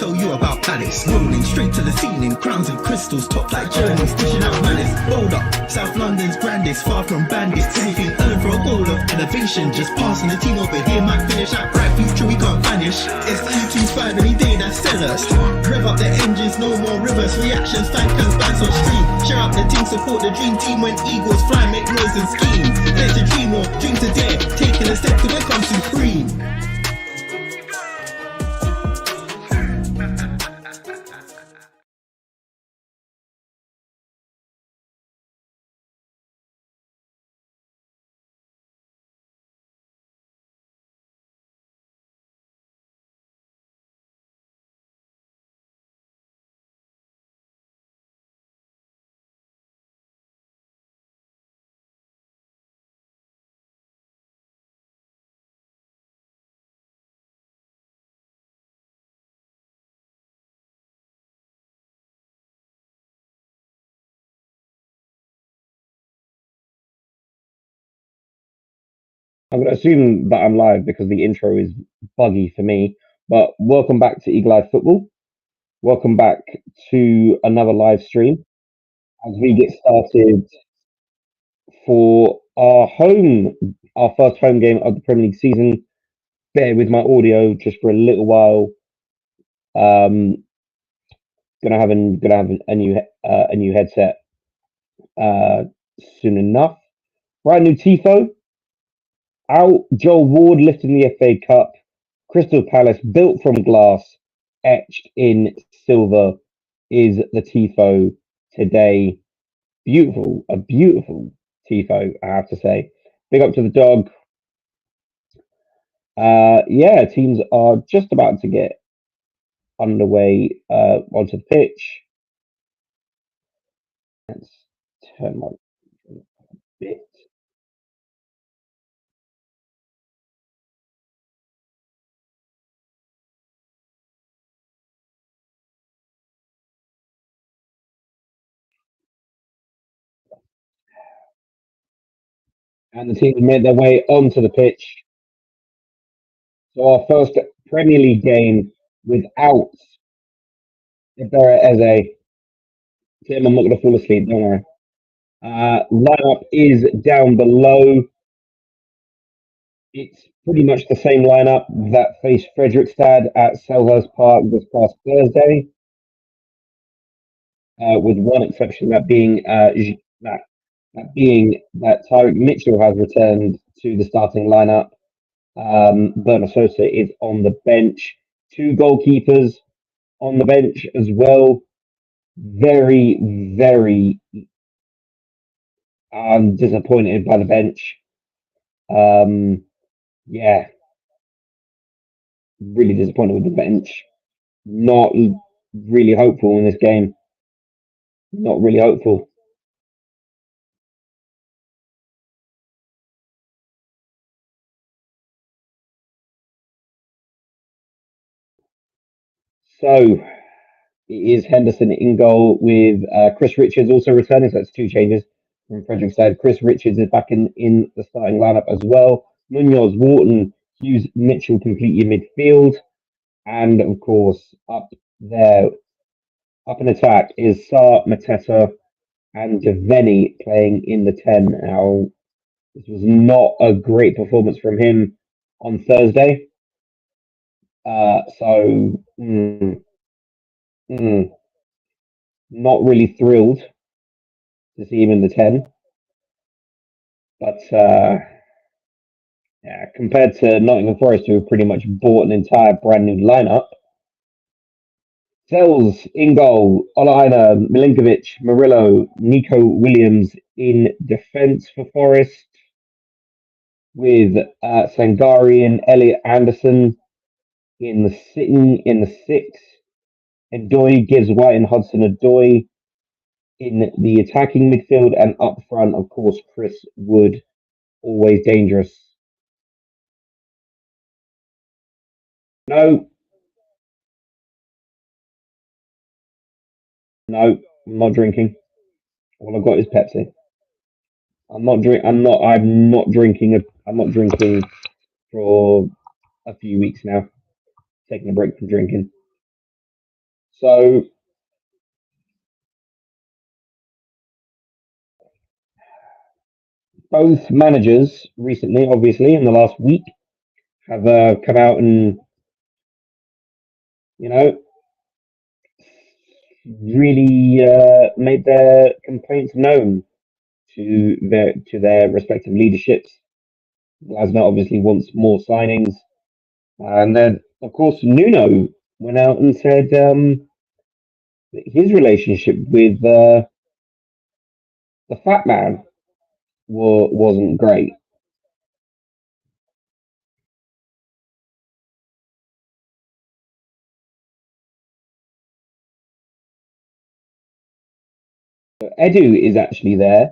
tell you about Palace. Rolling straight to the ceiling, crowns and crystals, top like journeys, dishing out malice. Bold up, South London's grandest, far from bandits. Anything earned for a goal of elevation, just passing the team over here might finish out bright. Future we can't vanish. It's E25 any day, that's sellers. Rev up the engines, no more reverse reactions. Fankers bands on stream. Share up the team, support the dream team when eagles fly, make noise and scheme. Dare to dream or dream to dare, taking a step to become supreme. I'm going to assume that I'm live because the intro is buggy for me. But welcome back to Eagle Eye Football. Welcome back to another live stream as we get started for our first home game of the Premier League season. Bear with my audio just for a little while. Gonna have a new headset soon enough. Brand new tifo. Out, Joel Ward lifting the FA Cup. Crystal Palace, built from glass, etched in silver, is the tifo today. Beautiful, a beautiful tifo, I have to say. Big up to the dog. Yeah, teams are just about to get underway onto the pitch. Let's turn my bit. And the teams made their way onto the pitch. So our first Premier League game without Ibera Eze. Tim, I'm not going to fall asleep, don't worry. Lineup is down below. It's pretty much the same lineup that faced Fredrikstad at Selhurst Park this past Thursday, with one exception, that being that Tyrick Mitchell has returned to the starting lineup. Bernard Sosa is on the bench. Two goalkeepers on the bench as well. Very, very disappointed by the bench. Yeah, really disappointed with the bench. Not really hopeful in this game. Not really hopeful. So it is Henderson in goal with Chris Richards also returning. So that's two changes from Fredrikstad. Chris Richards is back in the starting lineup as well. Munoz, Wharton, Hughes, Mitchell complete your midfield. And of course, up in attack is Sarr, Mateta, and Devaney playing in the 10. Now, this was not a great performance from him on Thursday. Not really thrilled to see him in the 10. But yeah, compared to Nottingham Forest, who have pretty much bought an entire brand new lineup, Sells in goal, Olaina, Milinkovic, Murillo, Nico Williams in defence for Forest, with Sangari and Elliot Anderson sitting in the 6. Ndoye gives White and Hudson Odoi in the attacking midfield, and up front, of course, Chris Wood, always dangerous. No, I'm not drinking. All I've got is Pepsi. I'm not drinking. I'm not drinking for a few weeks now. Taking a break from drinking. So both managers recently, obviously, in the last week, have come out and you know really made their complaints known to their respective leaderships. Glasner obviously wants more signings, and then of course Nuno went out and said that his relationship with the fat man wasn't great. So Edu is actually there,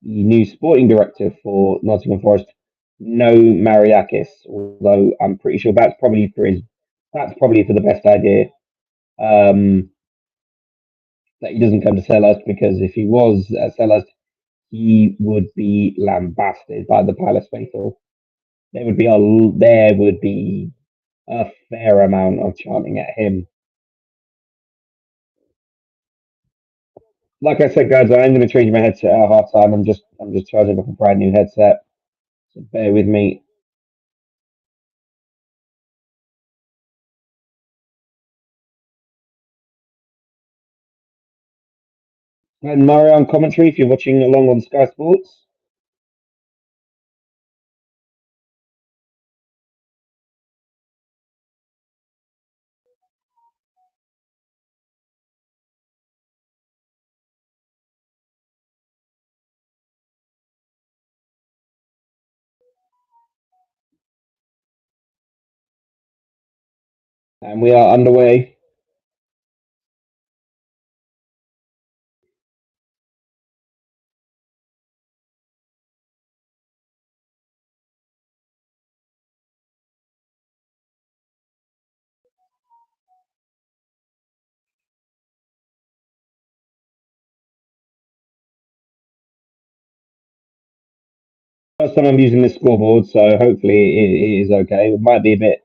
the new sporting director for Nottingham Forest. No Mariakis, although I'm pretty sure that's probably for the best idea. Um, that he doesn't come to Selhurst, because if he was at Selhurst, he would be lambasted by the Palace faithful. There would be a fair amount of chanting at him. Like I said, guys, I'm going to change my headset at half time. I'm just charging up a brand new headset. So bear with me. And Mario on commentary if you're watching along on Sky Sports. And we are underway. First time I'm using this scoreboard, so hopefully it is okay. It might be a bit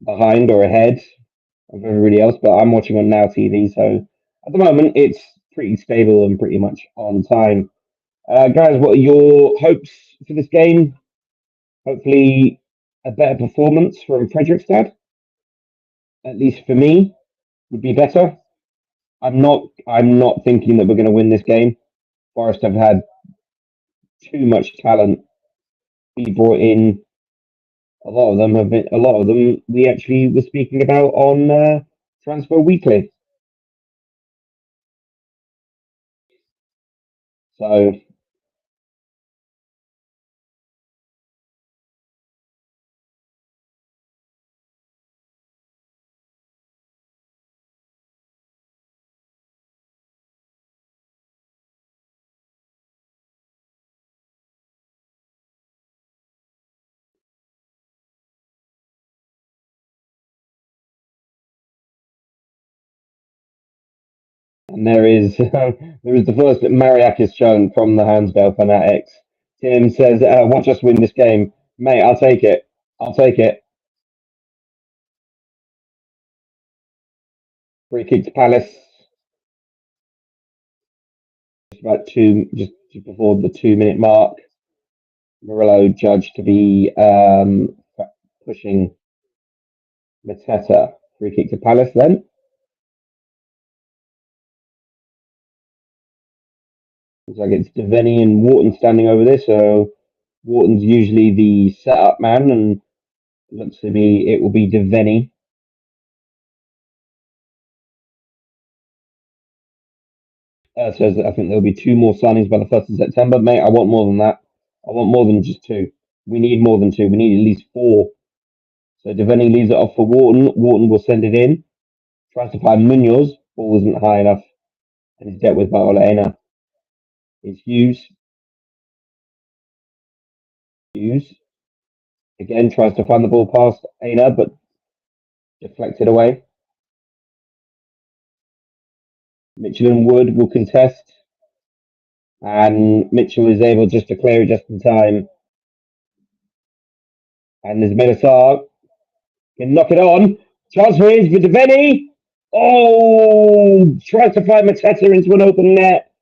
behind or ahead of everybody else, but I'm watching on Now TV, so at the moment it's pretty stable and pretty much on time. Guys, what are your hopes for this game? Hopefully, a better performance from Fredrikstad. At least for me, would be better. I'm not thinking that we're going to win this game. Forest have had too much talent be brought in. A lot of them we actually were speaking about on Transfer Weekly. So and there is there is the first Mariakis shown from the Hansdale fanatics. Tim says, "Watch us win this game, mate. I'll take it. I'll take it." Free kick to Palace. Just before the 2 minute mark. Murillo judged to be pushing Mateta. Free kick to Palace then. Looks like it's Devaney and Wharton standing over this. So Wharton's usually the setup man, and looks to be it will be Devaney. Says I think there'll be two more signings by the 1st of September. Mate, I want more than that. I want more than just two. We need more than two. We need at least four. So Devaney leaves it off for Wharton. Wharton will send it in. Tries to find Munoz. Ball wasn't high enough. And he's dealt with by Olaena. It's Hughes. Hughes again tries to find the ball past Aina, but deflected away. Mitchell and Wood will contest. And Mitchell is able just to clear it just in time. And there's Medasar. Can knock it on. Chance for his for Devaney. Oh, tries to find Mateta into an open net.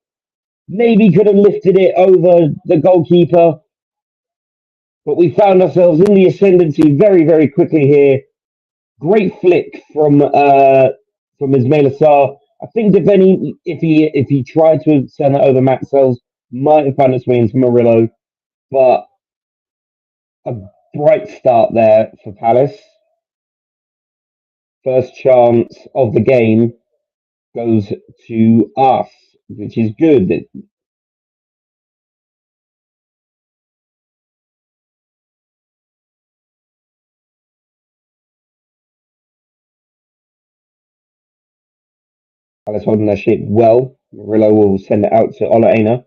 Maybe could have lifted it over the goalkeeper, but we found ourselves in the ascendancy very, very quickly here. Great flick from Ismail Assar. I think Deveni, if he tried to send it over Maxwell's, might have found its way into Murillo, but a bright start there for Palace. First chance of the game goes to us, which is good. Palace holding their ship well. Murillo will send it out to Olaena.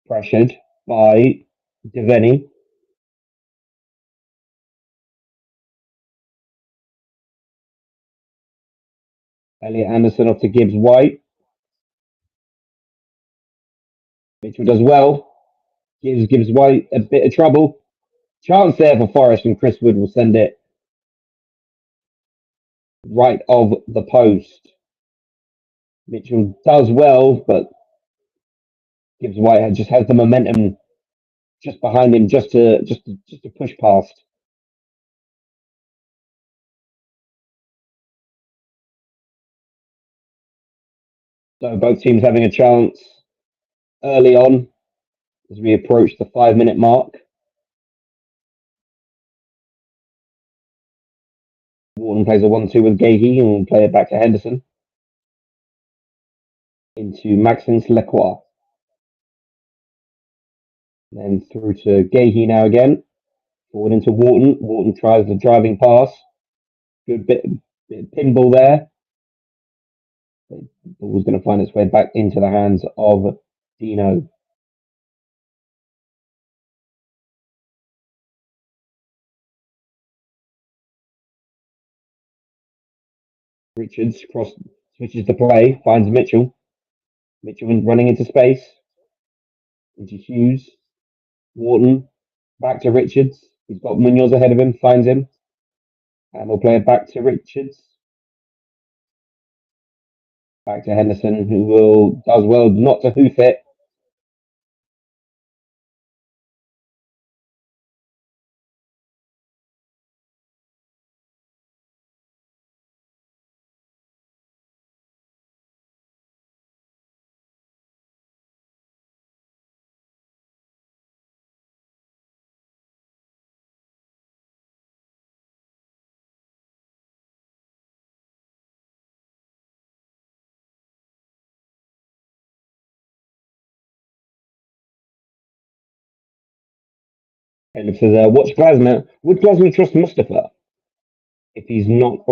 Pressured by Deveni. Elliot Anderson off to Gibbs White. Mitchell does well. Gives White a bit of trouble. Chance there for Forest, and Chris Wood will send it right of the post. Mitchell does well, but Gibbs White just has the momentum just behind him, just to push past. So both teams having a chance early on as we approach the 5 minute mark. Wharton plays a 1-2 with Gahey and will play it back to Henderson. Into Maxence Lecroix. Then through to Gahey now again. Forward into Wharton. Wharton tries the driving pass. Good bit of pinball there. The ball's going to find its way back into the hands of Dino. Richards switches the play, finds Mitchell. Mitchell running into space. Into Hughes. Wharton. Back to Richards. He's got Munoz ahead of him, finds him. And we'll play it back to Richards. Back to Henderson, who does well not to hoof it. And it says, watch Glasner. Would Glasner trust Mustafa if he's not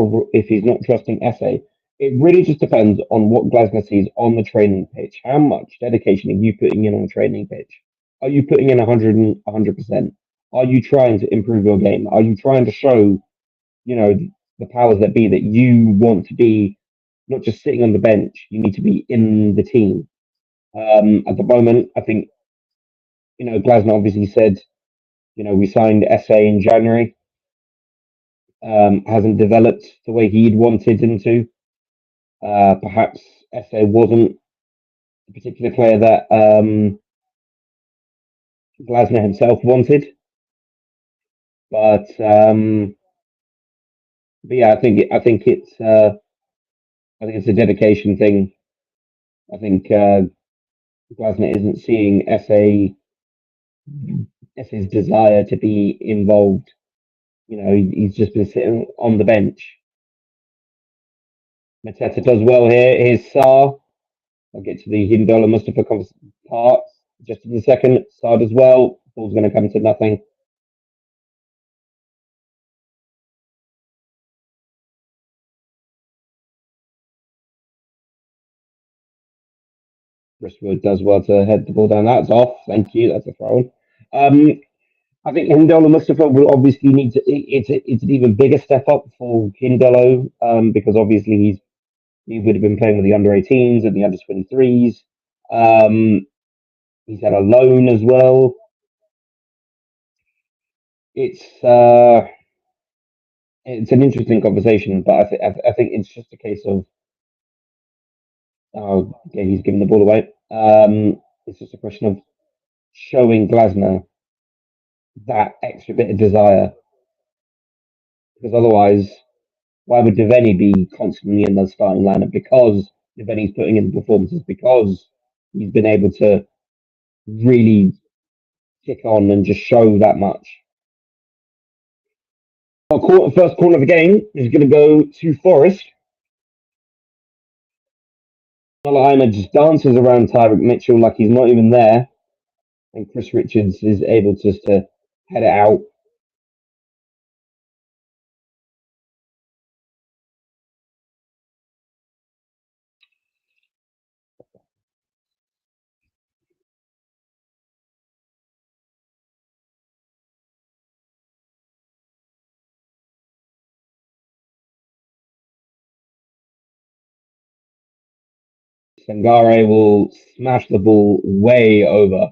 trusting Esse? It really just depends on what Glasner sees on the training pitch. How much dedication are you putting in on the training pitch? Are you putting in 100%? Are you trying to improve your game? Are you trying to show, you know, the powers that be that you want to be not just sitting on the bench, you need to be in the team. At the moment, I think, Glasner obviously said, we signed SA in January, hasn't developed the way he'd wanted him to. Perhaps SA wasn't the particular player that Glasner himself wanted. But yeah, I think it's a dedication thing. I think Glasner isn't seeing SA's desire to be involved. He's just been sitting on the bench. Mateta does well here. Here's Sarr. I'll get to the Hindola Mustafa part just in a second. Sarr does well. Ball's going to come to nothing. Wristwood does well to head the ball down. That's off. Thank you. That's a throw. I think Hindola Mustafa will obviously need to. It's an even bigger step up for Hindolo because obviously he would have been playing with the under 18s and the under 23s. He's had a loan as well. It's it's an interesting conversation, but I think it's just a case of oh, okay, he's giving the ball away. It's just a question of showing Glasner that extra bit of desire, because otherwise, why would Devaney be constantly in the starting lineup? Because Devaney's putting in performances, because he's been able to really kick on and just show that much. Our first corner of the game is going to go to Forest. Nottingham just dances around Tyrick Mitchell like he's not even there, and Chris Richards is able just to head it out. Sangare will smash the ball way over.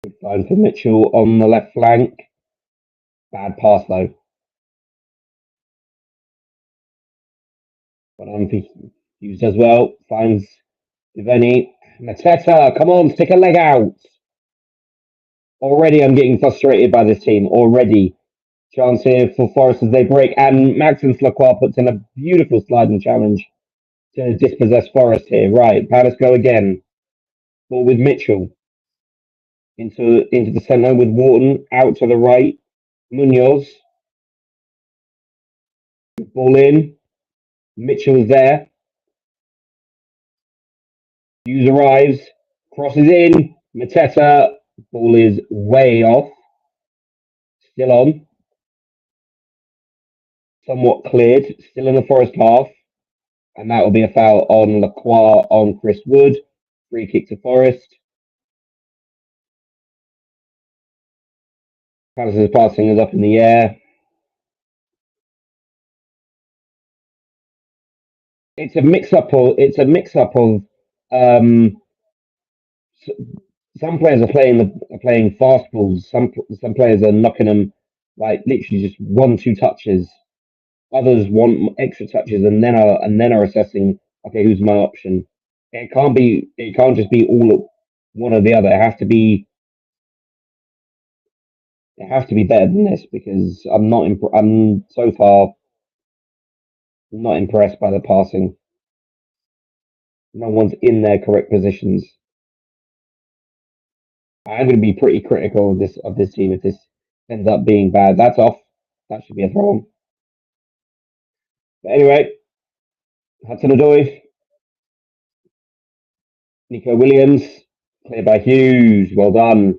Good find for Mitchell on the left flank. Bad pass though. But Hughes as well. Finds Devaney. Mateta, come on, stick a leg out. Already I'm getting frustrated by this team. Already. Chance here for Forest as they break. And Maxence Lacroix puts in a beautiful sliding challenge to dispossess Forest here. Right, Palace go again. Ball with Mitchell. Into the centre with Wharton. Out to the right. Munoz. Ball in. Mitchell's there. Hughes arrives. Crosses in. Mateta. Ball is way off. Still on. Somewhat cleared. Still in the Forest half. And that will be a foul on Lacroix on Chris Wood. Free kick to Forest. Palace's passing is up in the air. It's a mix up of um, some players are playing fast balls. Some players are knocking them like literally just 1-2 touches. Others want extra touches and then are assessing, okay, who's my option. It can't just be all one or the other. It has to be better than this because I'm so far not impressed by the passing. No one's in their correct positions. I'm going to be pretty critical of this team if this ends up being bad. That's off. That should be a throw on. But anyway, Hudson Odoi, Nico Williams, cleared by Hughes. Well done.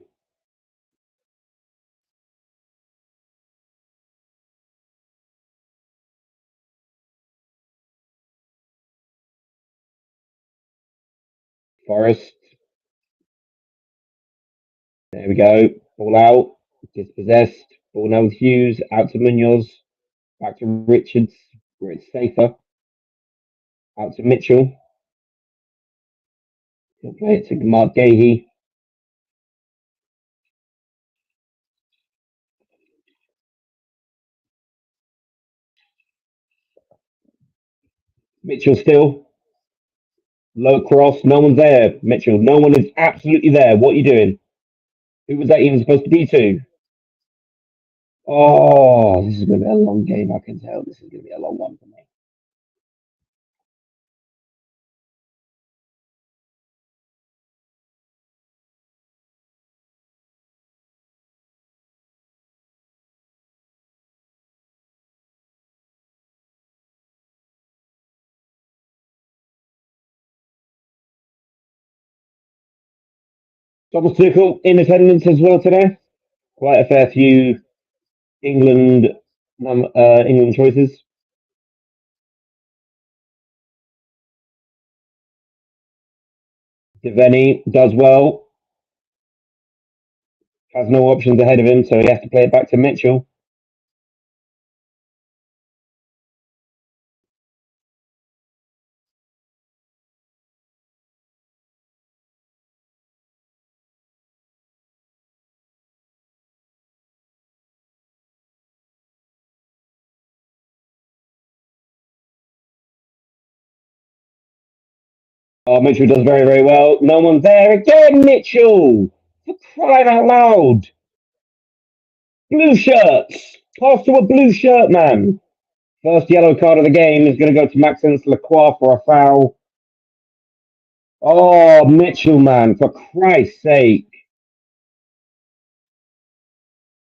Forest. There we go. Ball out. Dispossessed. Ball now with Hughes. Out to Munoz. Back to Richards, where it's safer. Out to Mitchell. He'll play it to Mark Gahey. Mitchell still. Low cross. No one's there. Mitchell. No one is absolutely there. What are you doing? Who was that even supposed to be to? Oh, this is going to be a long game. I can tell. This is going to be a long one for me. Thomas Tuchel in attendance as well today. Quite a fair few England England choices. Devaney does well, has no options ahead of him, so he has to play it back to Mitchell. Oh, Mitchell does very, very well. No one's there again, Mitchell! For crying out loud! Blue shirts! Pass to a blue shirt, man! First yellow card of the game is going to go to Maxence Lacroix for a foul. Oh, Mitchell, man, for Christ's sake.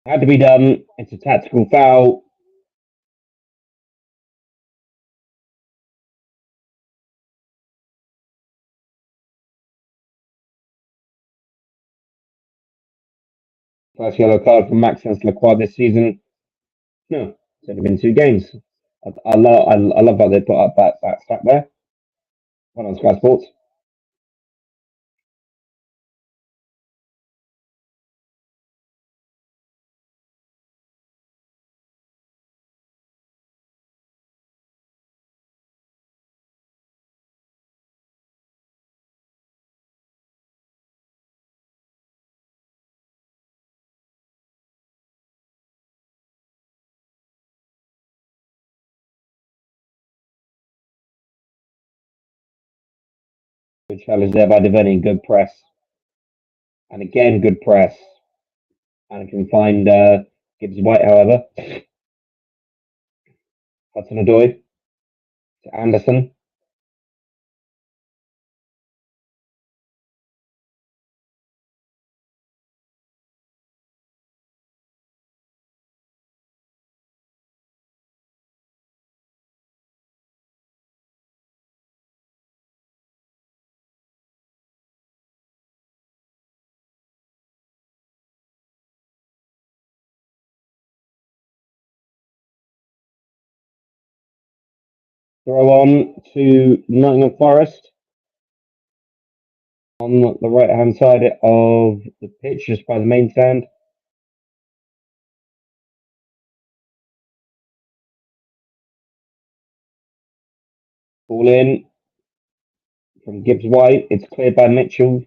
Had to be done. It's a tactical foul. First yellow card from Maxence Lacroix this season. No, it's only been 2 games. I love how they put up that stat there. One on Sky Sports. Good challenge there by Devaney. Good press. And again, good press. And can find Gibbs White, however. Hudson Odoi to Anderson. Throw on to Nottingham Forest on the right hand side of the pitch, just by the main stand. Ball in from Gibbs White. It's cleared by Mitchell.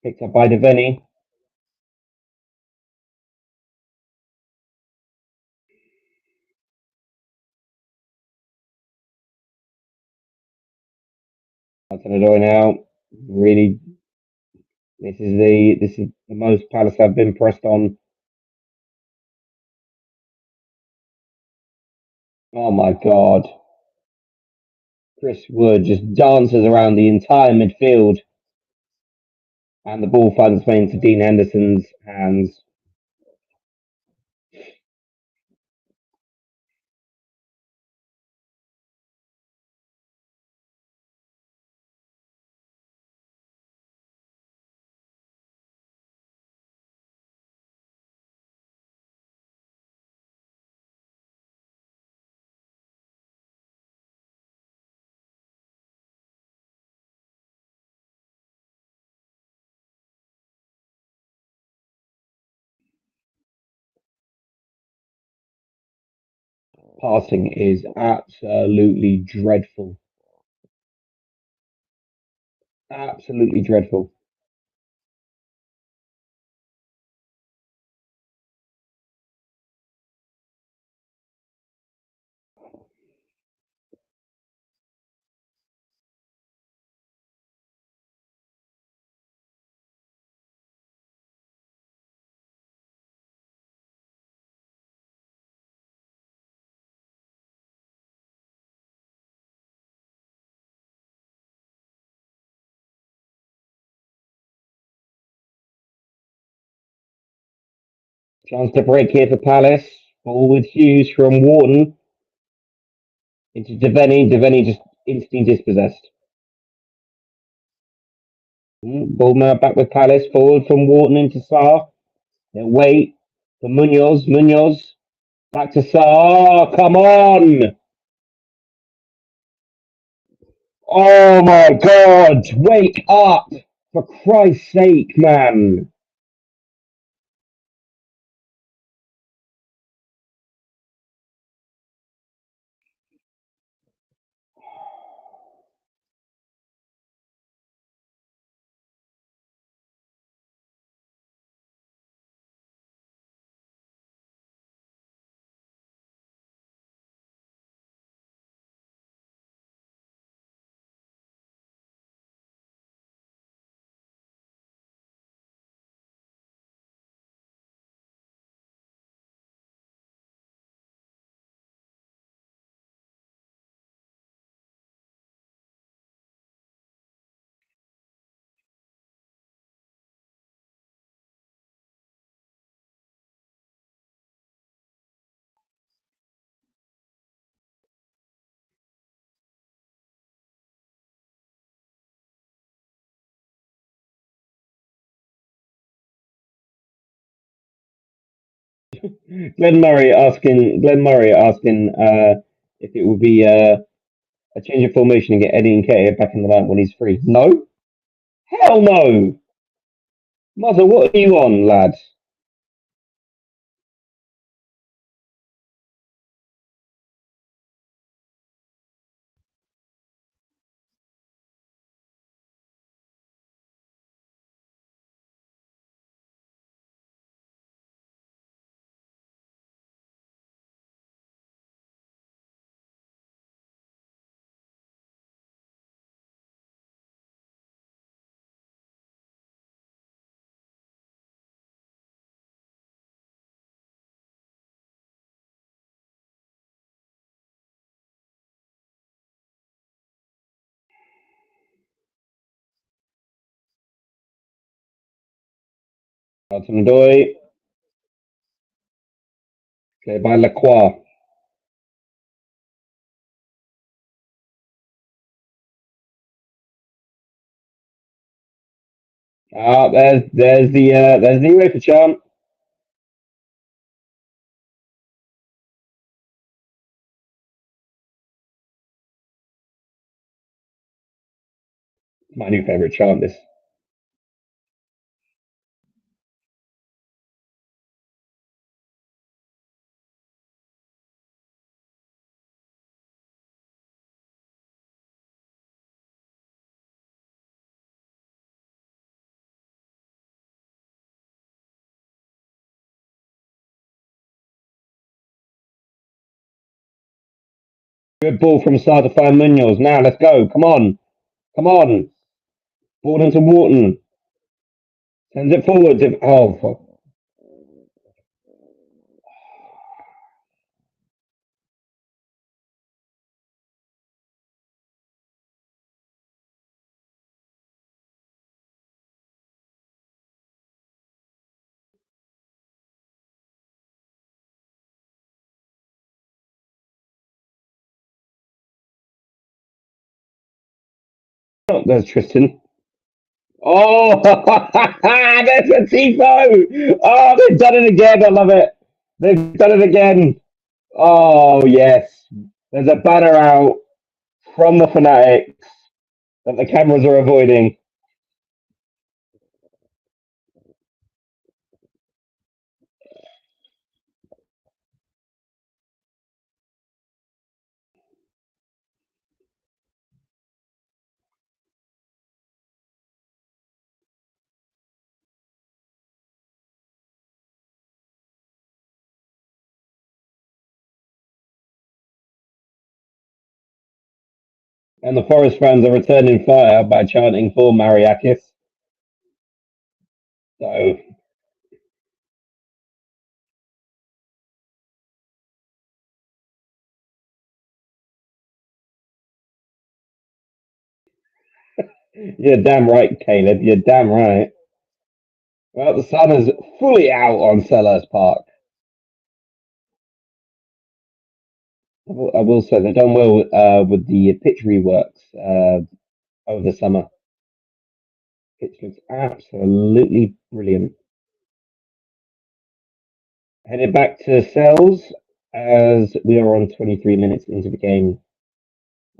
Picked up by Devaney. Hudson Odoi now. Really, this is the most Palace have been pressed on. Oh my God. Chris Wood just dances around the entire midfield. And the ball finds its way into Dean Henderson's hands. Passing is absolutely dreadful. Absolutely dreadful. Chance to break here for Palace. Ball with Hughes from Wharton into Devaney. Devaney just instantly dispossessed. Ball now back with Palace. Forward from Wharton into Sarr. They wait for Munoz. Munoz back to Sa. Oh, come on! Oh my God! Wake up! For Christ's sake, man! Glenn Murray asking if it would be a change of formation and get Eddie and Nketiah back in the line when he's free. No, hell no. Mother, what are you on, lad? Hudson Doy, played by Lacroix. Ah, there's the UEFA chant. My new favourite chant. This. Good ball from Sar to find Munoz. Now let's go. Come on, come on. Ball into Wharton. Sends it forward. Oh, fuck. Oh, there's Tristan. Oh, there's a Tifo. Oh, they've done it again. I love it. They've done it again. Oh, yes. There's a banner out from the Fanatics that the cameras are avoiding. And the Forest fans are returning fire by chanting for Mariakis. So, you're damn right, Caleb. You're damn right. Well, the sun is fully out on Selhurst Park. I will say they've done well with the pitch reworks over the summer. Pitch looks absolutely brilliant. Headed back to cells as we are on 23 minutes into the game.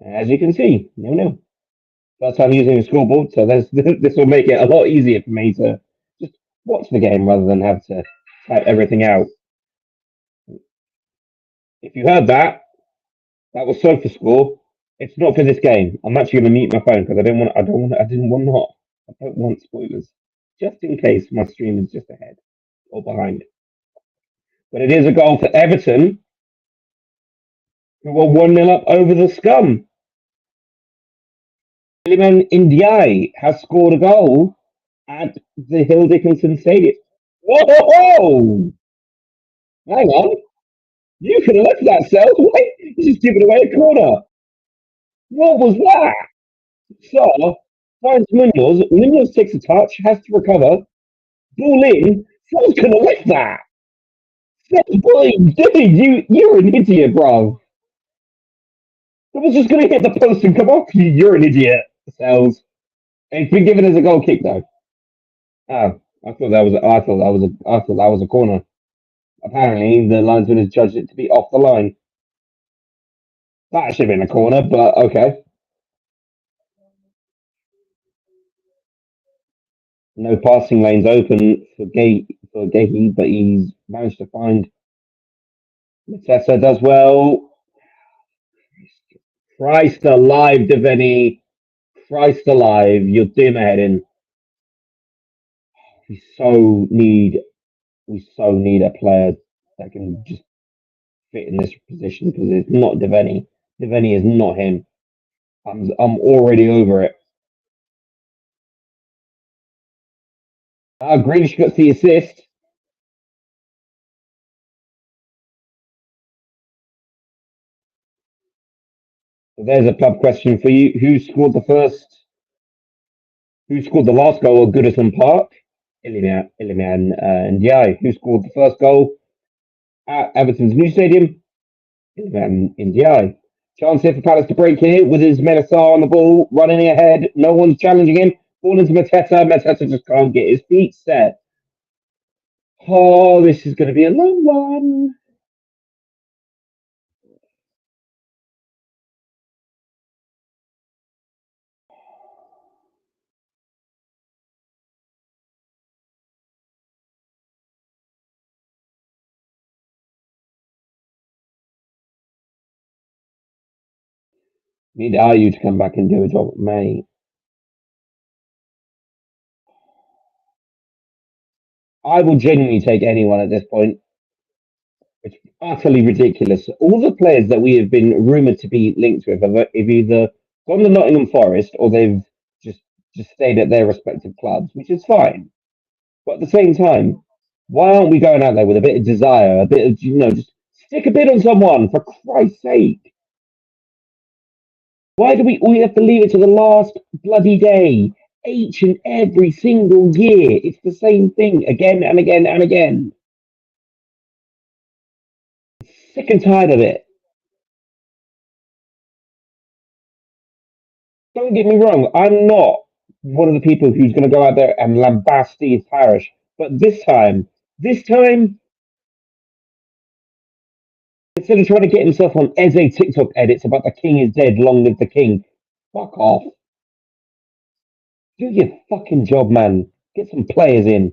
As you can see, no. First time using a scoreboard, so this will make it a lot easier for me to just watch the game rather than have to type everything out. If you heard that, that was Sofa score. It's not for this game. I'm actually going to mute my phone because I don't want spoilers. Just in case my stream is just ahead or behind. But it is a goal for Everton, who are 1-0 up over the scum. Iliman Ndiaye has scored a goal at the Hill Dickinson Stadium. Whoa! Hang on. You could have left that cell. Wait, you just giving away a corner. What was that? So, finds Munoz. Munoz takes a touch, has to recover. Ball in. Someone's could have left that. Boy, dude, you're an idiot, bro. I was just going to hit the post and come off. You're an idiot, Sells. It's been given as a goal kick, though. Oh, I thought that was a corner. Apparently, the linesman has judged it to be off the line. That should have been a corner, but okay. No passing lanes open for Gahey, but he's managed to find Matessa does well. Christ alive, Devaney. Christ alive, you're doing my head in. We so need we so need a player that can just fit in this position because it's not Devaney. Devaney is not him. I'm already over it. Grealish got the assist. So there's a pub question for you. Who scored the last goal at Goodison Park? Iliman Ndiaye. Who scored the first goal at Everton's new stadium? Iliman Ndiaye. Chance here for Palace to break here with his Menasar on the ball, running ahead. No one's challenging him. Ball into Mateta. Mateta just can't get his feet set. Oh, this is going to be a long one. Need Ayu to come back and do a job, mate. I will genuinely take anyone at this point. It's utterly ridiculous. All the players that we have been rumoured to be linked with have either gone to Nottingham Forest or they've just just stayed at their respective clubs, which is fine. But at the same time, why aren't we going out there with a bit of desire, a bit of just stick a bit on someone for Christ's sake? Why do we have to leave it to the last bloody day? Each and every single year, it's the same thing again and again and again. Sick and tired of it. Don't get me wrong, I'm not one of the people who's going to go out there and lambast Steve Parish. But this time, instead of trying to get himself on Eze TikTok edits about the king is dead, long live the king, fuck off. Do your fucking job, man. Get some players in.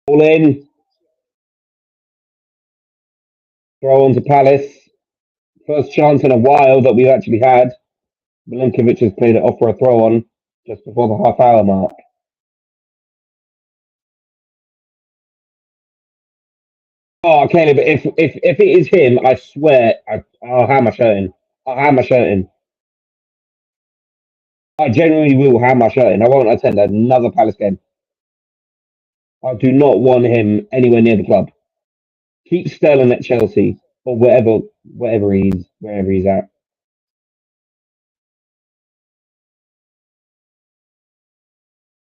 All in. Throw on to Palace. First chance in a while that we've actually had. Milinkovic has played it off for a throw on just before the half hour mark. Oh, Caleb, if it is him, I swear I'll have my shirt in. I'll have my shirt in. I genuinely will have my shirt in. I won't attend another Palace game. I do not want him anywhere near the club. Keep Sterling at Chelsea or wherever he's at.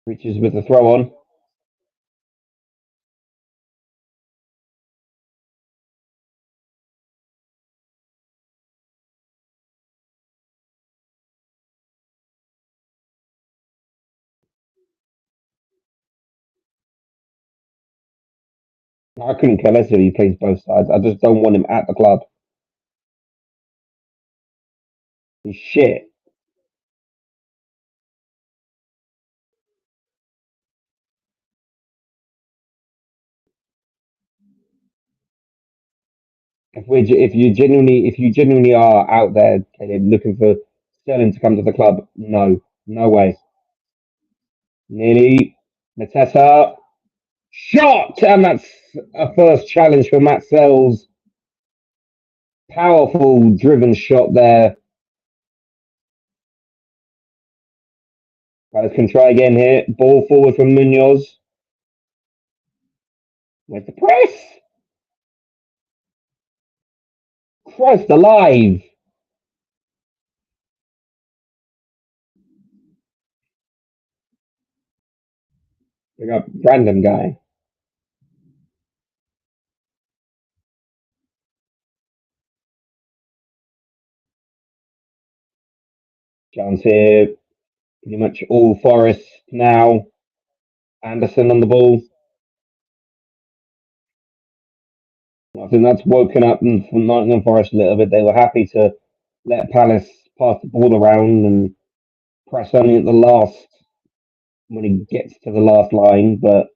Reaches with the throw on. I couldn't care less if he plays both sides. I just don't want him at the club. He's shit. If you genuinely are out there, Caleb, looking for Sterling to come to the club, no, no way. Nearly, Mateta shot, and that's a first challenge for Matt Sells. Powerful, driven shot there. Palace can try again here. Ball forward from Munoz. Where's the press? Christ alive! We got random guy. Chance here. Pretty much all Forest now. Anderson on the ball. I think that's woken up from Nottingham Forest a little bit. They were happy to let Palace pass the ball around and press only at the last when he gets to the last line. But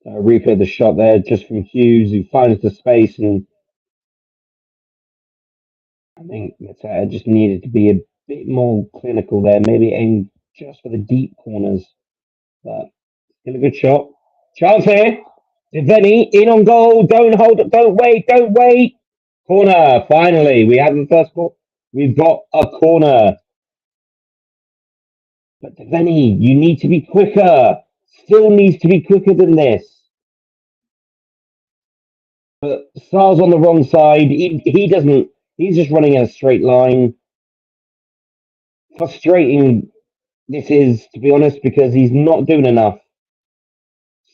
replay the shot there just from Hughes, who finds the space, and I think Mateta just needed to be a bit more clinical there. Maybe aim just for the deep corners, but still a good shot. Chance here. Deveni in on goal. Don't hold it. Don't wait. Don't wait. Corner. Finally, we have the first ball. We've got a corner. But Deveni, you need to be quicker. Still needs to be quicker than this. But Sar's on the wrong side. He doesn't. He's just running in a straight line. Frustrating this is, to be honest, because he's not doing enough.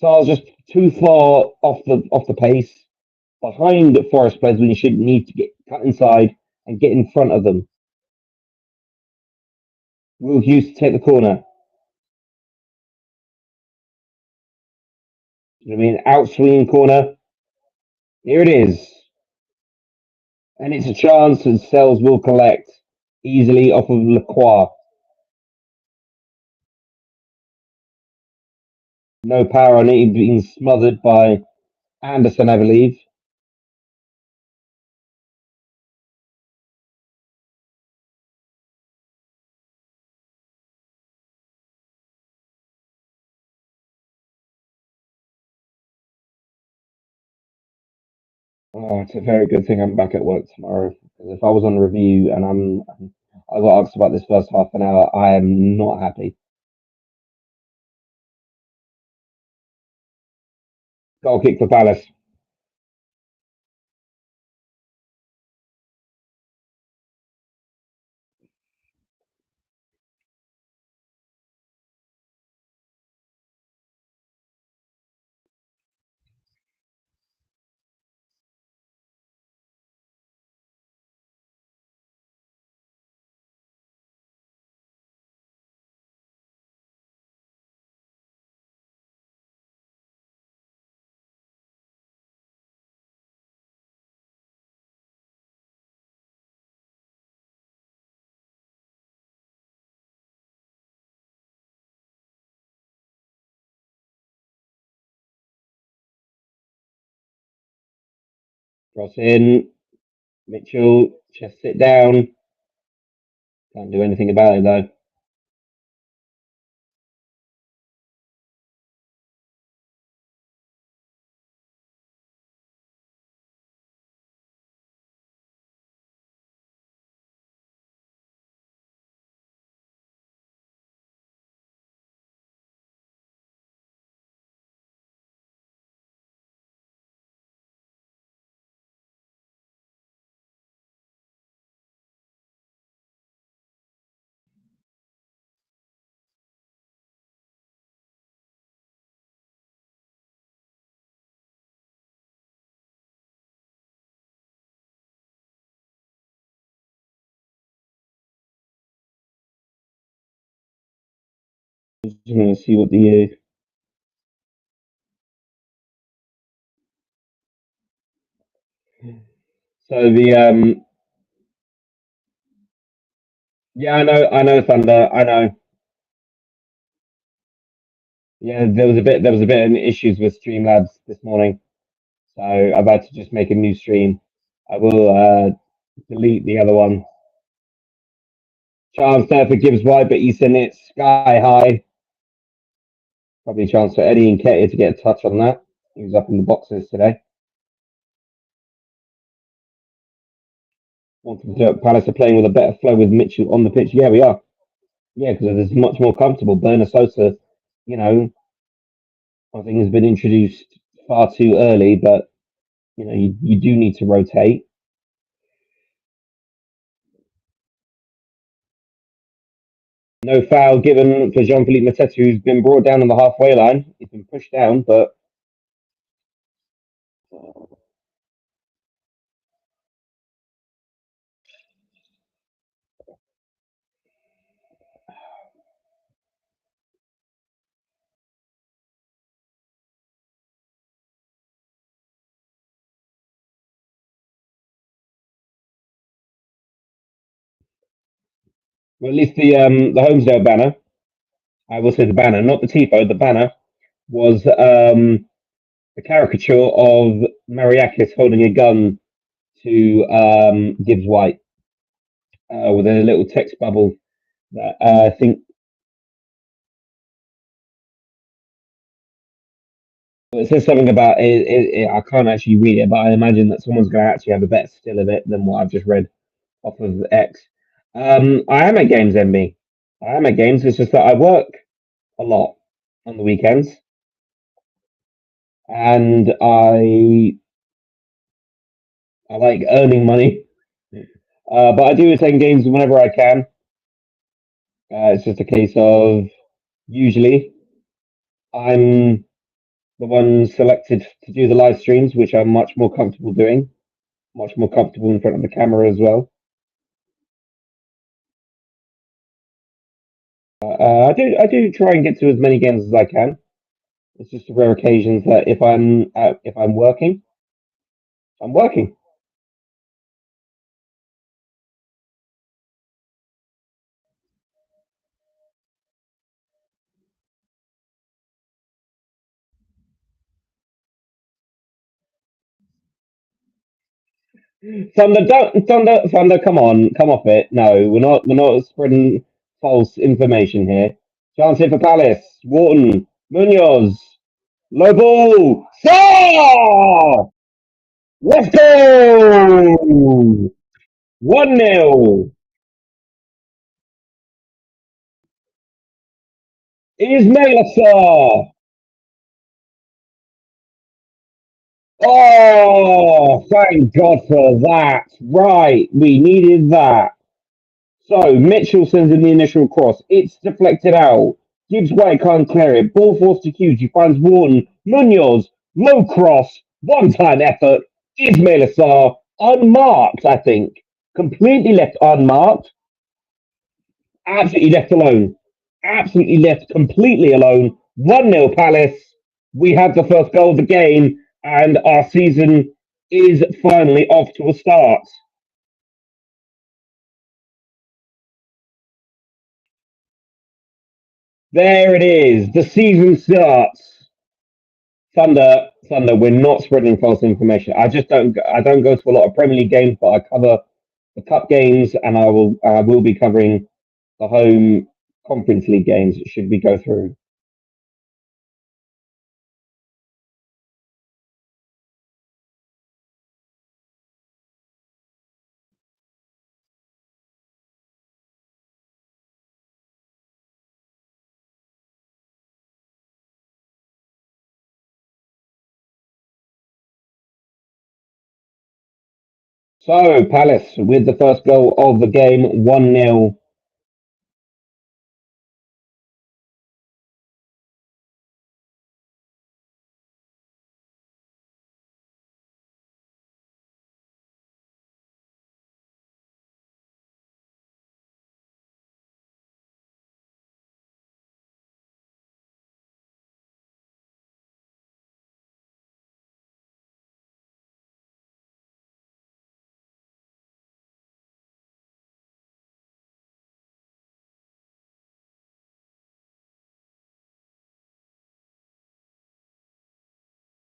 Sar's just too far off the pace, behind Forest players when he should need to get cut inside and get in front of them. Will Hughes to take the corner. You know what I mean? Out swinging corner. Here it is. And it's a chance, and Sells will collect easily off of Lacroix. No power on it, being smothered by Anderson, I believe. Oh, it's a very good thing I'm back at work tomorrow. Because if I was on review and I got asked about this first half an hour, I am not happy. Goal kick for Palace. Cross in. Mitchell, just sit down. Can't do anything about it though. Just going to see what the so the yeah, I know Thunder, I know. Yeah, there was a bit of issues with Streamlabs this morning, so I've had to just make a new stream. I will delete the other one. Chance there for Gibbs White, but he's in it sky high. Probably a chance for Eddie and Ketty to get a touch on that. He was up in the boxes today. Wanted to Palace are playing with a better flow with Mitchell on the pitch. Yeah, we are. Yeah, because it's much more comfortable. Bernard Sosa, you know, I think has been introduced far too early, but you do need to rotate. No foul given for Jean-Philippe Mateta, who's been brought down on the halfway line. He's been pushed down, but well, at least the Homesdale banner, I will say the banner, not the tifo, the banner was a caricature of Mariakis holding a gun to Gibbs White with a little text bubble that I think it says something about it. I can't actually read it, but I imagine that someone's going to actually have a better still of it than what I've just read off of X. I am at games, MB. I am at games. It's just that I work a lot on the weekends, and I like earning money. But I do attend games whenever I can. It's just a case of usually I'm the one selected to do the live streams, which I'm much more comfortable doing, much more comfortable in front of the camera as well. I do try and get to as many games as I can. It's just a rare occasions that if I'm working, I'm working. Thunder. Come on, come off it. No, we're not spreading false information here. Chance here for Palace. Wharton, Munoz, low ball. Saw! Let's go! 1-0. Ismail Assar. Oh, thank God for that. Right, we needed that. So Mitchell sends in the initial cross. It's deflected out. Gibbs White can't clear it. Ball forced to Hughes. He finds Wharton. Munoz. Low cross. One time effort. Ismail Assar. Unmarked, I think. Completely left unmarked. Absolutely left alone. Absolutely left completely alone. 1-0 Palace. We have the first goal of the game, and our season is finally off to a start. There it is. The season starts. Thunder. We're not spreading false information. I just don't. I don't go to a lot of Premier League games, but I cover the cup games, and I will be covering the home Conference League games. Should we go through? So Palace with the first goal of the game, 1-0.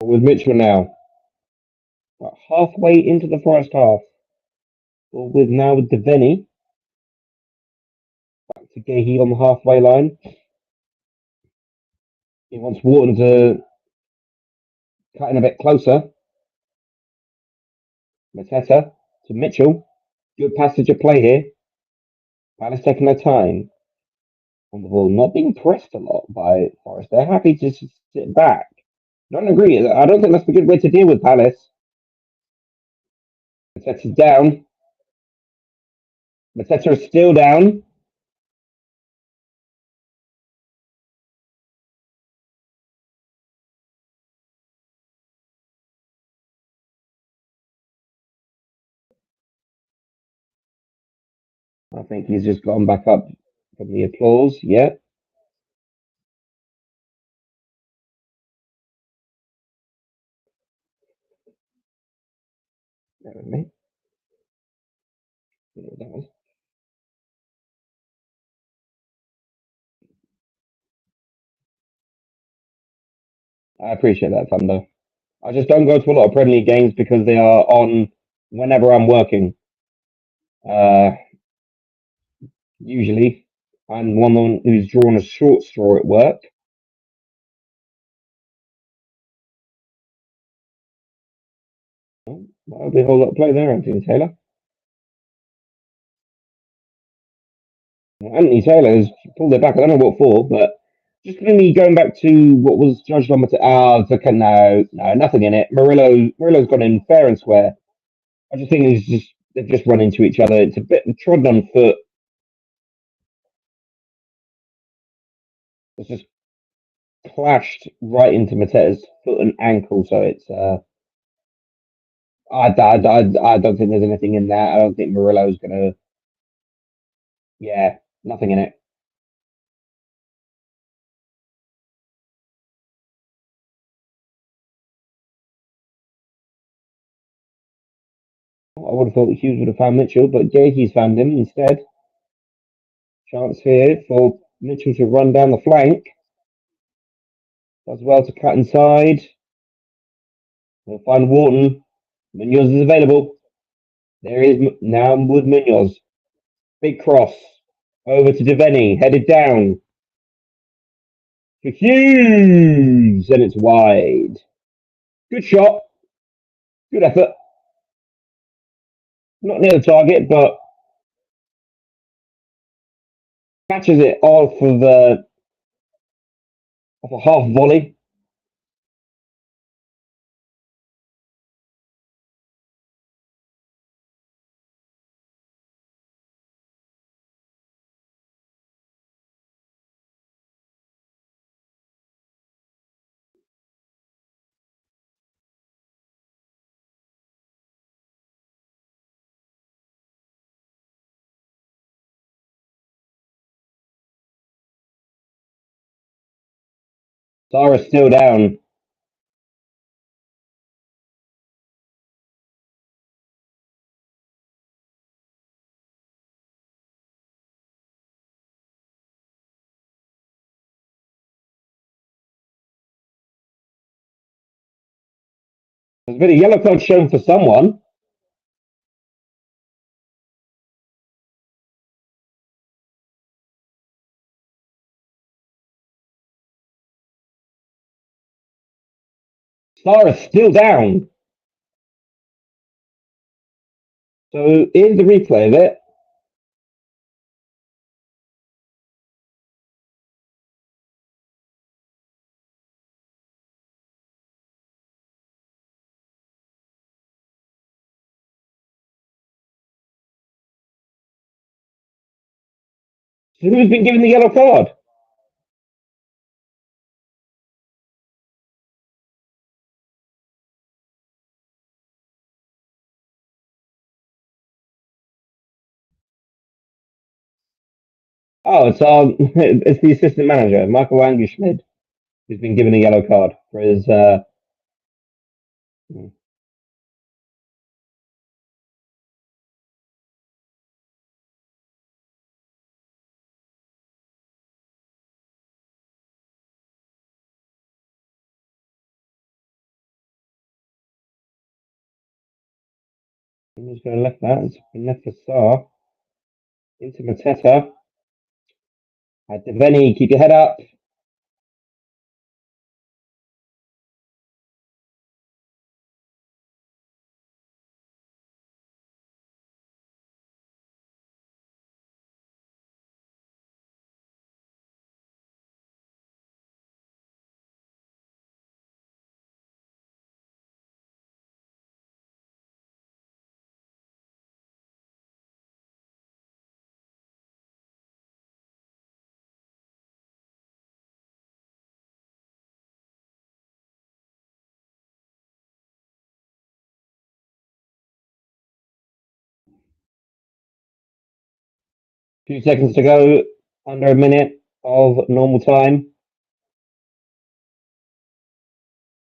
With Mitchell now, about halfway into the first half. Well, with now with Devaney to Gahey on the halfway line. He wants Wharton to cut in a bit closer. Mateta to Mitchell. Good passage of play here. Palace taking their time on the ball, not being pressed a lot by Forest. They're happy to just sit back. I don't agree. I don't think that's a good way to deal with Palace. Mateta's down. Mateta is still down. I think he's just gone back up from the applause. Yeah. There with me. That was. I appreciate that, Thunder. I just don't go to a lot of Premier League games because they are on whenever I'm working. Uh, Usually, I'm one who's drawn a short straw at work. Oh, that'll be a whole lot of play there, Anthony Taylor. Anthony Taylor has pulled it back. I don't know what for, but just really going back to what was judged on. Okay, no, nothing in it. Murillo's gone in fair and square. I just think they've just run into each other. It's a bit trodden on foot. It's just clashed right into Mateta's foot and ankle. So it's I don't think there's anything in that. I don't think Murillo's gonna. Yeah, nothing in it. I would have thought Hughes would have found Mitchell, but Gahey's found him instead. Chance here for Mitchell to run down the flank. Does well to cut inside. We'll find Wharton. Munoz is available. There is now with Munoz. Big cross. Over to Devaney. Headed down. To Hughes. And it's wide. Good shot. Good effort. Not near the target, but catches it off a half volley. Sarah's still down. There's been a yellow card shown for someone. Sarah's still down. So here's the replay of it. So who's been given the yellow card? Oh, it's the assistant manager, Michael Angerschmidt, who's been given a yellow card for his. I'm just going to left that. It's been left for Sar. Into Mateta. Deveni, keep your head up. Few seconds to go. Under a minute of normal time.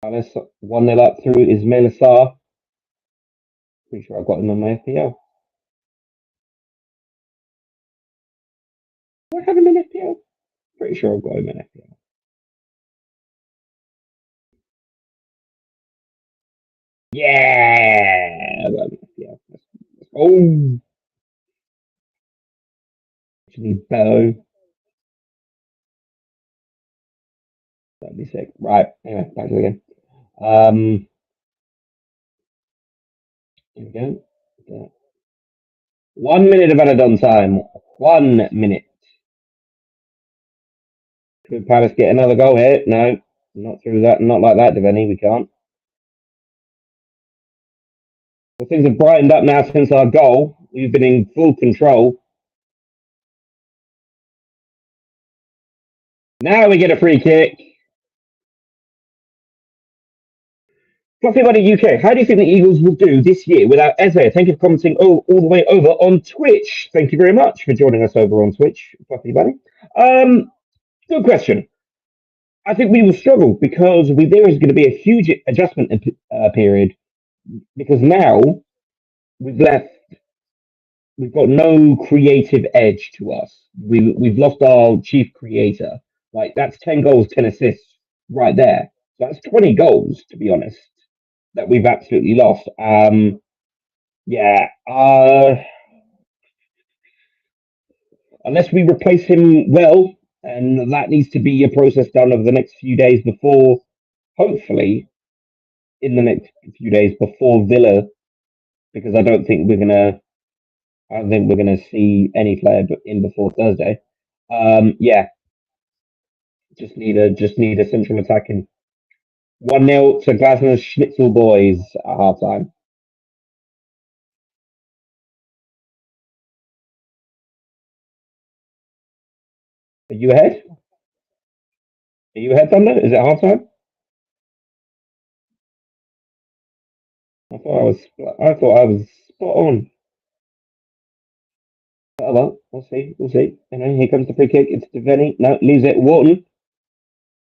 Palace 1-0 up through Ismail Assar. Pretty sure I've got him on my FPL. Do I have him in FPL? Pretty sure I've got him in FPL. Yeah! Oh! Actually, Bo. That'd be sick. Right, anyway, back to it again. Here we go. 1 minute of added-on time. 1 minute. Could Palace get another goal here? No, not through that. Not like that, Deveni. We can't. Well, things have brightened up now since our goal. We've been in full control. Now we get a free kick. Fluffy Buddy UK, how do you think the Eagles will do this year without Eze? Thank you for commenting all the way over on Twitch. Thank you very much for joining us over on Twitch, Fluffy Buddy. Good question. I think we will struggle because there is going to be a huge adjustment period because now we've left, we've got no creative edge to us. We've lost our chief creator. Like that's 10 goals, 10 assists right there. So that's 20 goals, to be honest, that we've absolutely lost. Yeah. Unless we replace him well, and that needs to be a process done over the next few days before, hopefully, in the next few days before Villa, because I don't think we're gonna. I don't think we're gonna see any player in before Thursday. Yeah, just need a central attacking 1-0 to Glasner's Schnitzel boys at half time. Are you ahead? Are you ahead, Thunder? Is it half time? I thought I was spot on. Oh, well, we'll see. We'll see. And then here comes the free kick. It's Deveni. No, leaves it. Wharton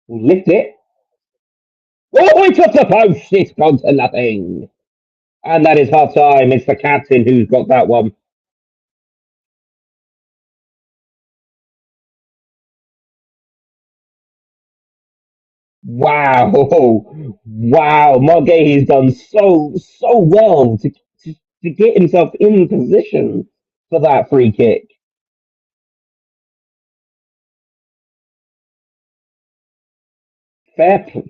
will lift it. Oh, it's off the post. It's gone to nothing. And that is half time. It's the captain who's got that one. Wow. Wow. Margay has done so well to get himself in position for that free kick. Fair play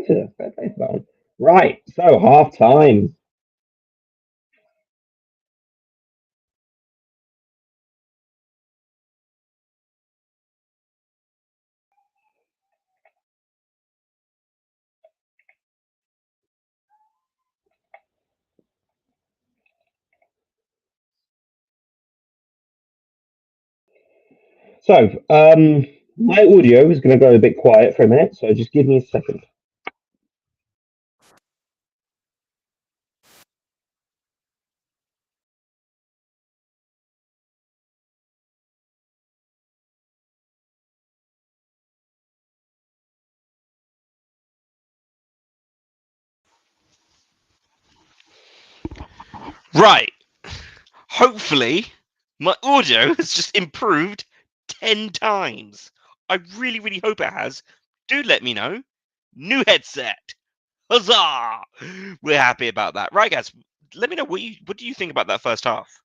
to that one. Right. So half time. So, my audio is going to go a bit quiet for a minute, so just give me a second. Right. Hopefully, my audio has just improved 10 times. I really hope it has. Do let me know. New headset. Huzzah! We're happy about that. Right, guys. let me know what do you think about that first half?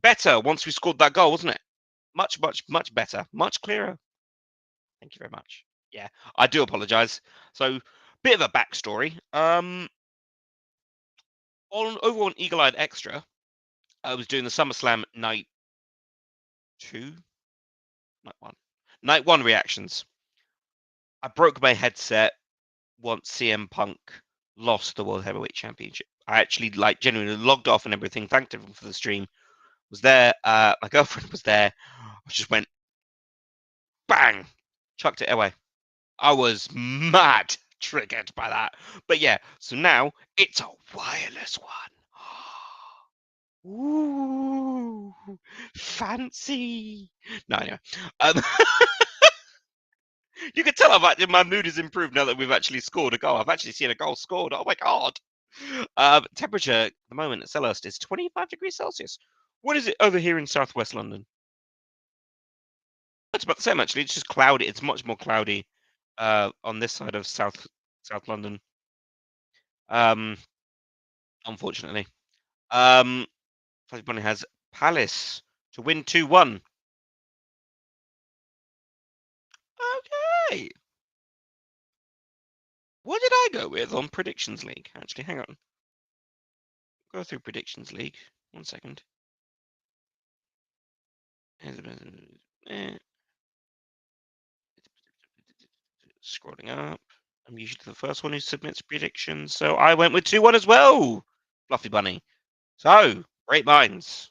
Better once we scored that goal, wasn't it? Much, much, much better, much clearer. Thank you very much. Yeah, I do apologise. So, bit of a backstory. Over on Eagle Eyed Extra, I was doing the SummerSlam night 2, night 1 reactions. I broke my headset once CM Punk lost the World Heavyweight Championship. I actually genuinely logged off and everything. Thanked everyone for the stream. Was there. My girlfriend was there. I just went bang, chucked it away. I was mad triggered by that. But yeah, so now it's a wireless one. Ooh, fancy. No, anyway. You can tell my mood has improved now that we've actually scored a goal. I've actually seen a goal scored. Oh my god. Temperature at the moment at Selhurst is 25 degrees Celsius. What is it over here in southwest London? It's about the same actually. It's just cloudy. It's much more cloudy on this side of South London. Unfortunately. Fuzzy Bunny has Palace to win 2-1. Okay. What did I go with on Predictions League? Actually, hang on. Go through Predictions League. 1 second. Scrolling up. I'm usually the first one who submits predictions, so I went with 2-1 as well. Fluffy Bunny. So, great minds.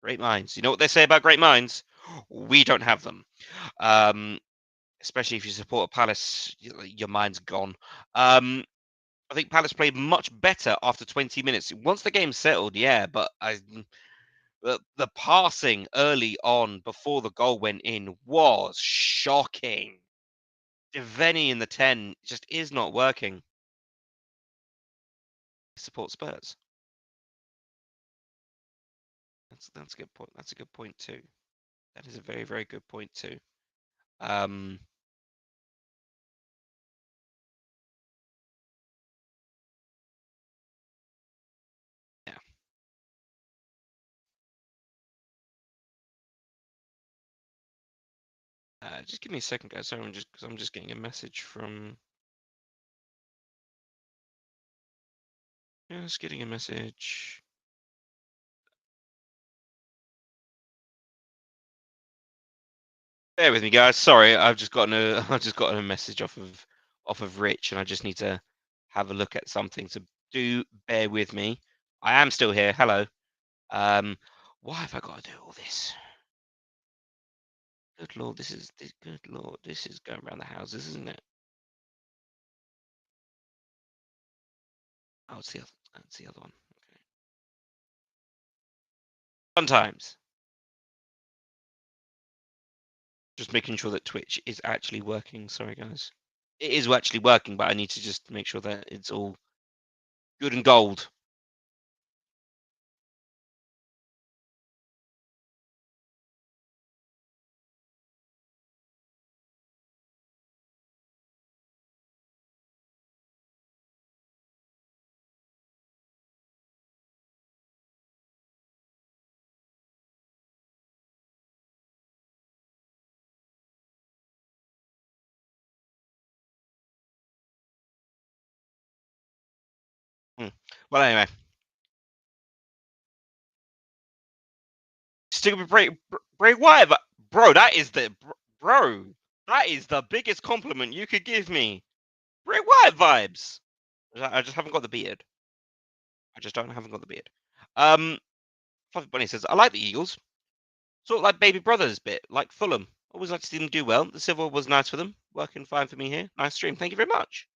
Great minds. You know what they say about great minds? We don't have them. Especially if you support a Palace, your mind's gone. I think Palace played much better after 20 minutes. Once the game settled, yeah, but the passing early on before the goal went in was shocking. Devaney in the 10 just is not working. Support Spurs. That's a good point. That's a good point too. That is a very, very good point too. Yeah. Just give me a second, guys. Sorry, I'm just getting a message from. Just getting a message. Bear with me, guys. Sorry, I've just gotten a message off of Rich, and I just need to have a look at something. So do bear with me. I am still here. Hello. Why have I got to do all this? Good lord, good lord, this is going around the houses, isn't it? Oh, it's the other one. Okay. Sometimes. Just making sure that Twitch is actually working. Sorry, guys. It is actually working, but I need to just make sure that it's all good and gold. Well, anyway. Stupid Bray Wyatt, bro, that is the biggest compliment you could give me. Bray Wyatt vibes. I just haven't got the beard. Haven't got the beard. Fluffy Bunny says, I like the Eagles. Sort of like baby brothers bit, like Fulham. Always like to see them do well. The Civil was nice for them. Working fine for me here. Nice stream. Thank you very much.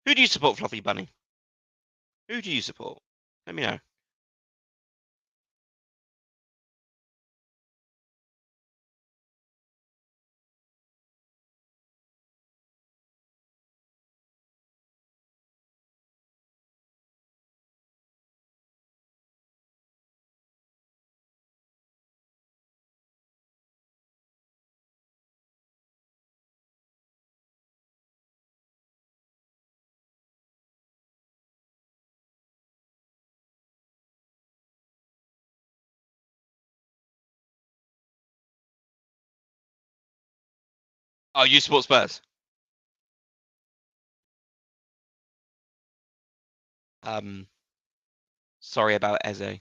Who do you support, Fluffy Bunny? Who do you support? Let me know. Oh, you support Spurs? Sorry about Eze.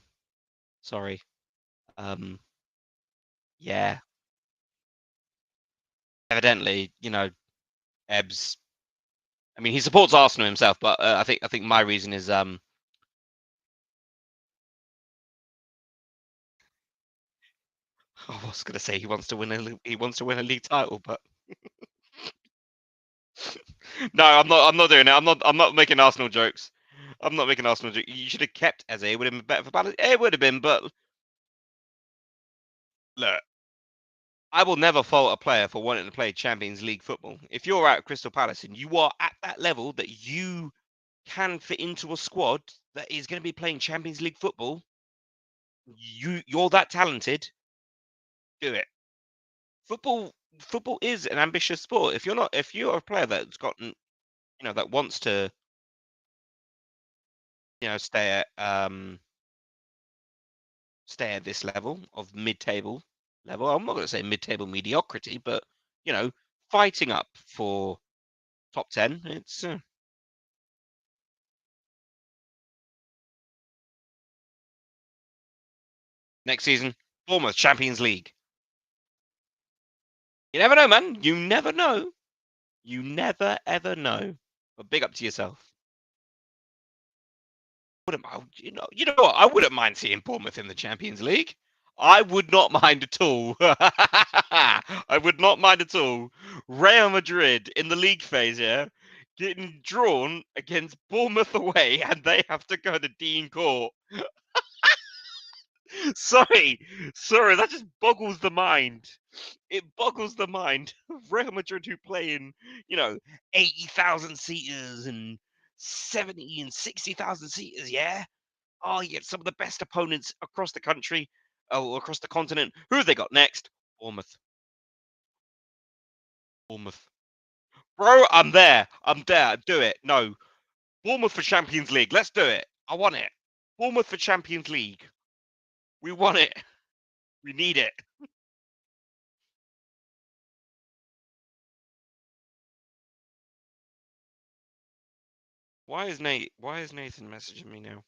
Sorry. Yeah. Evidently, Ebbs. I mean, he supports Arsenal himself, but I think my reason is I was gonna say he wants to win a league title, but no, I'm not doing it. I'm not making Arsenal jokes. I'm not making Arsenal jokes. You should have kept Eze. It would have been better for Palace. It would have been, but look, I will never fault a player for wanting to play Champions League football. If you're at Crystal Palace and you are at that level that you can fit into a squad that is going to be playing Champions League football, you're that talented. Do it. Football is an ambitious sport. If you're a player that's that wants to stay at this level of mid-table level. I'm not going to say mid-table mediocrity, but fighting up for top 10. It's next season, Bournemouth Champions League. You never know, man. You never know. You never ever know. But big up to yourself. You know what? I wouldn't mind seeing Bournemouth in the Champions League. I would not mind at all. I would not mind at all. Real Madrid in the league phase, yeah, getting drawn against Bournemouth away, and they have to go to Dean Court. sorry, that just boggles the mind. It boggles the mind. Real Madrid who play in, 80,000 seaters and 70 and 60,000 seaters, yeah. Oh, you get some of the best opponents across the country, across the continent. Who have they got next? Bournemouth. Bournemouth. Bro, I'm there. I'm there. Do it. No. Bournemouth for Champions League. Let's do it. I want it. Bournemouth for Champions League. We want it. We need it. Why is Nathan messaging me now?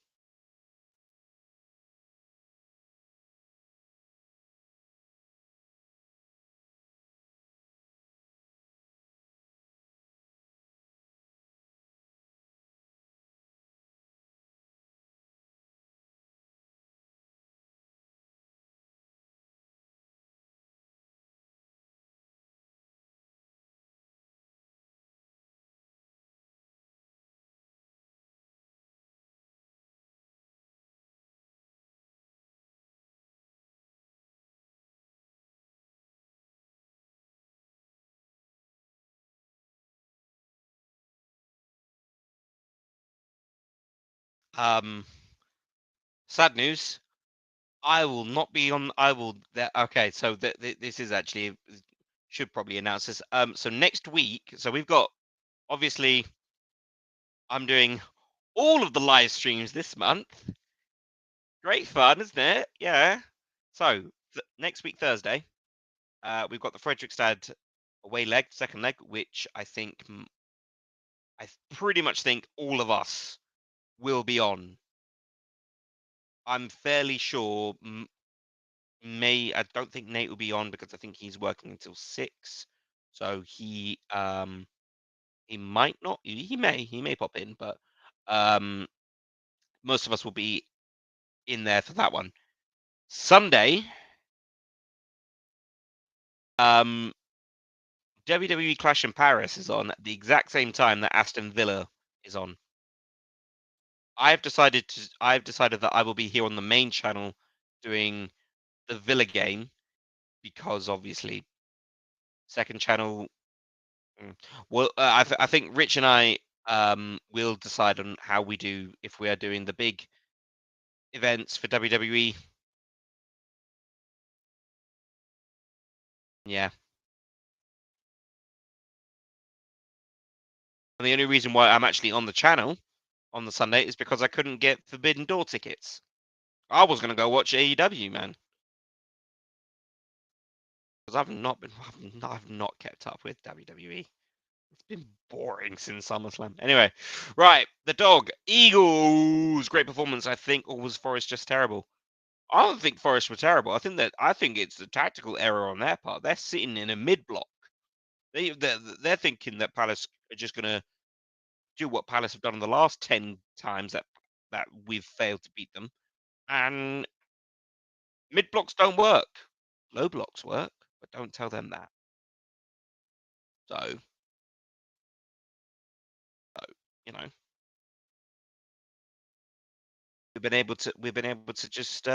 Sad news. I will not be on. I will. Okay, so this is actually should probably announce this. So next week, so we've got obviously I'm doing all of the live streams this month. Great fun, isn't it? Yeah. So next week Thursday, we've got the Fredrikstad away leg, second leg, which I pretty much think all of us will be on. I'm fairly sure. I don't think Nate will be on because I think he's working until 6. So he might not. He may pop in, but most of us will be in there for that one. Sunday, WWE Clash in Paris is on at the exact same time that Aston Villa is on. I've decided that I will be here on the main channel doing the Villa game because obviously second channel. Well, I think Rich and I will decide on how we do if we are doing the big events for WWE. Yeah. And the only reason why I'm actually on the channel on the Sunday is because I couldn't get Forbidden Door tickets. I was gonna go watch AEW, man. because I've not kept up with WWE. It's been boring since SummerSlam. Anyway, right, the dog Eagles, great performance, I think, or was Forest just terrible? I don't think Forest were terrible. I think it's a tactical error on their part. They're sitting in a mid block. They're thinking that Palace are just going to do what Palace have done in the last 10 times that we've failed to beat them, and mid blocks don't work. Low blocks work, but don't tell them that. So you know, we've been able to just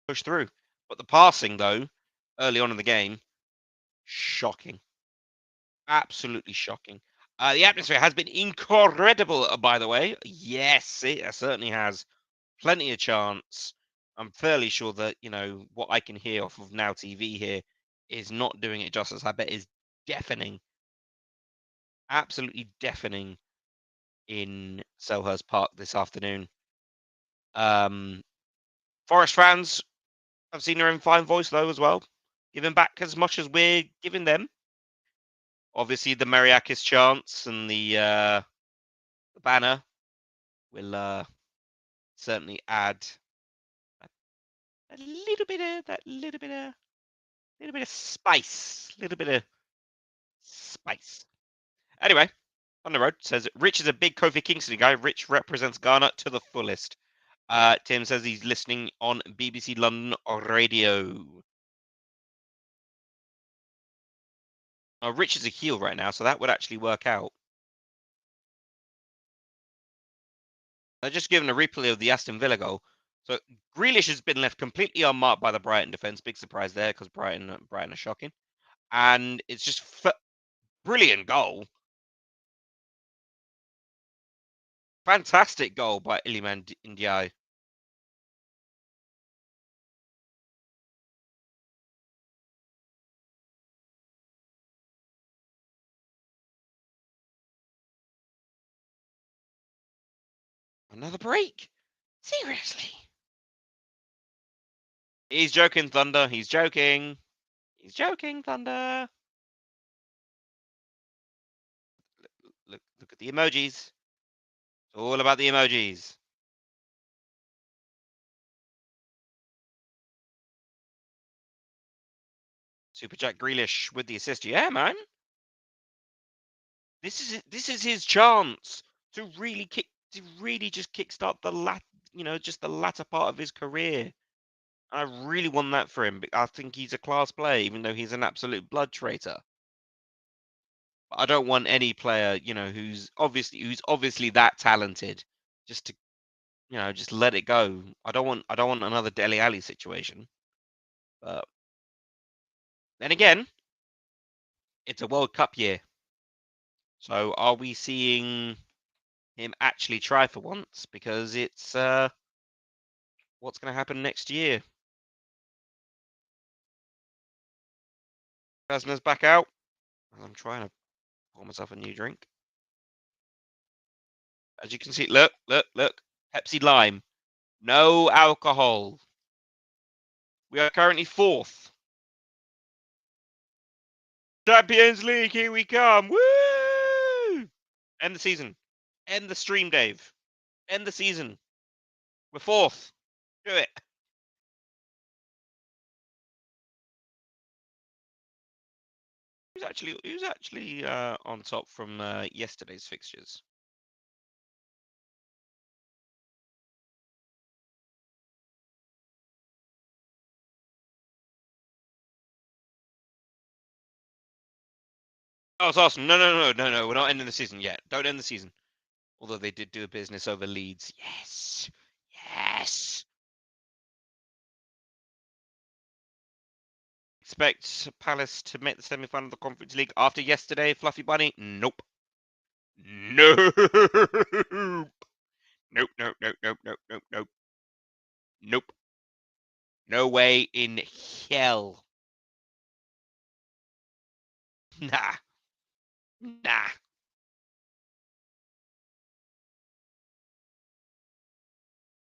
push through. But the passing, though, early on in the game, shocking. Absolutely shocking. The atmosphere has been incredible, by the way. Yes, it certainly has. Plenty of chance. I'm fairly sure that, what I can hear off of Now TV here is not doing it justice. I bet is deafening. Absolutely deafening in Selhurst Park this afternoon. Forest fans, I've seen her in fine voice, though, as well. Giving back as much as we're giving them. Obviously, the Mariakis chants and the banner will certainly add a little bit of spice, Anyway, on the road says Rich is a big Kofi Kingston guy. Rich represents Ghana to the fullest. Tim says he's listening on BBC London radio. Rich is a heel right now, so that would actually work out. I've just given a replay of the Aston Villa goal. So Grealish has been left completely unmarked by the Brighton defence. Big surprise there because Brighton are shocking. And it's just brilliant goal. Fantastic goal by Iliman Ndiaye. Another break? Seriously? He's joking, Thunder. He's joking. He's joking, Thunder. Look at the emojis. It's all about the emojis. Super Jack Grealish with the assist. Yeah, man. This is his chance to really just kickstart just the latter part of his career. I really want that for him. I think he's a class player, even though he's an absolute blood traitor. I don't want any player, who's obviously that talented, just to, just let it go. I don't want another Dele Alli situation. But then again, it's a World Cup year. So are we seeing him actually try for once? Because it's what's going to happen next year? Krasner's back out. I'm trying to pour myself a new drink. As you can see, look. Pepsi Lime. No alcohol. We are currently 4th. Champions League, here we come. Woo! End the season. End the stream, Dave. End the season. We're 4th. Do it. Who's actually on top from yesterday's fixtures? Oh, it's awesome. No. We're not ending the season yet. Don't end the season. Although they did do a business over Leeds. Yes. Expect Palace to make the semi-final of the Conference League after yesterday, Fluffy Bunny? Nope. Nope. Nope. No way in hell. Nah.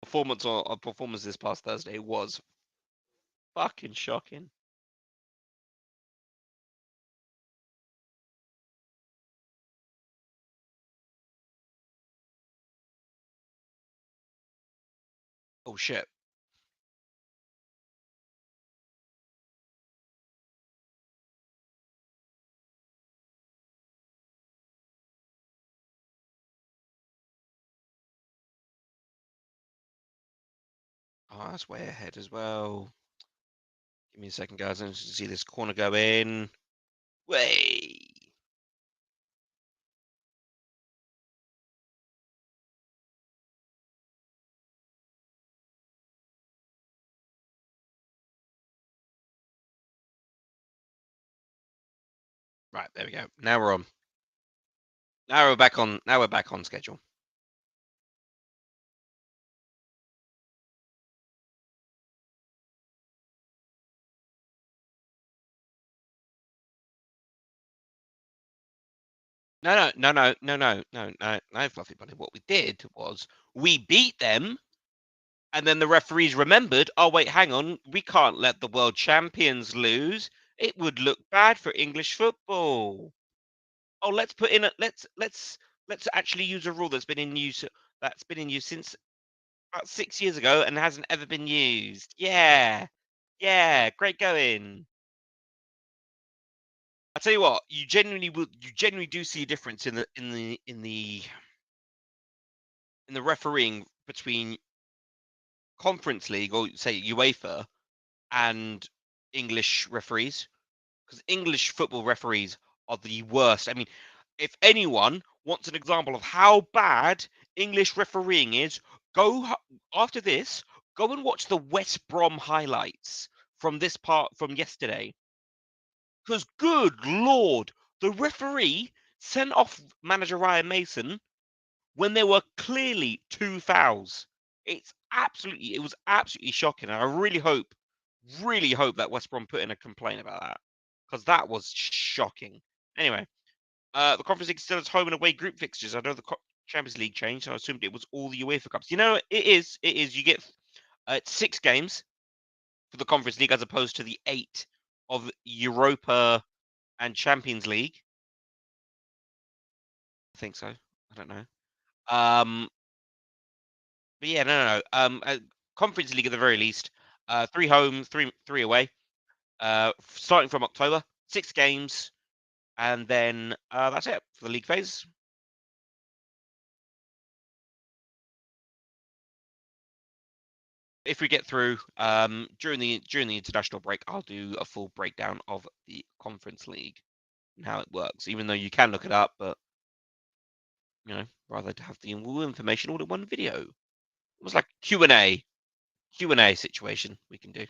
Performance this past Thursday was fucking shocking. Oh shit. Oh, that's way ahead as well. Give me a second, guys. I just see this corner go in. Way. Right, there we go. Now we're on. Now we're back on. Now we're back on schedule. No, Fluffy Bunny. What we did was we beat them, and then the referees remembered. Oh wait, hang on. We can't let the world champions lose. It would look bad for English football. Oh, let's put in a let's actually use a rule that's been in use since about 6 years ago and hasn't ever been used. Yeah, yeah, great going. I tell you what, you genuinely do see a difference in the refereeing between Conference League or say UEFA and English referees because English football referees are the worst. I mean, if anyone wants an example of how bad English refereeing is, after this, go and watch the West Brom highlights from this part from yesterday. Because good lord, the referee sent off manager Ryan Mason when there were clearly two fouls. It was absolutely shocking. And I really hope that West Brom put in a complaint about that because that was shocking. Anyway, the Conference League still has home and away group fixtures. I know the Champions League changed, so I assumed it was all the UEFA Cups. You know, it is. It is. You get 6 games for the Conference League as opposed to the 8 of Europa and Champions League. I think so. I don't know. But yeah, no. Conference League at the very least. 3 home, three away. Starting from October, 6 games, and then that's it for the league phase. If we get through during the international break, I'll do a full breakdown of the Conference League and how it works. Even though you can look it up, but rather to have the all information all in one video. It was like Q&A situation we can do.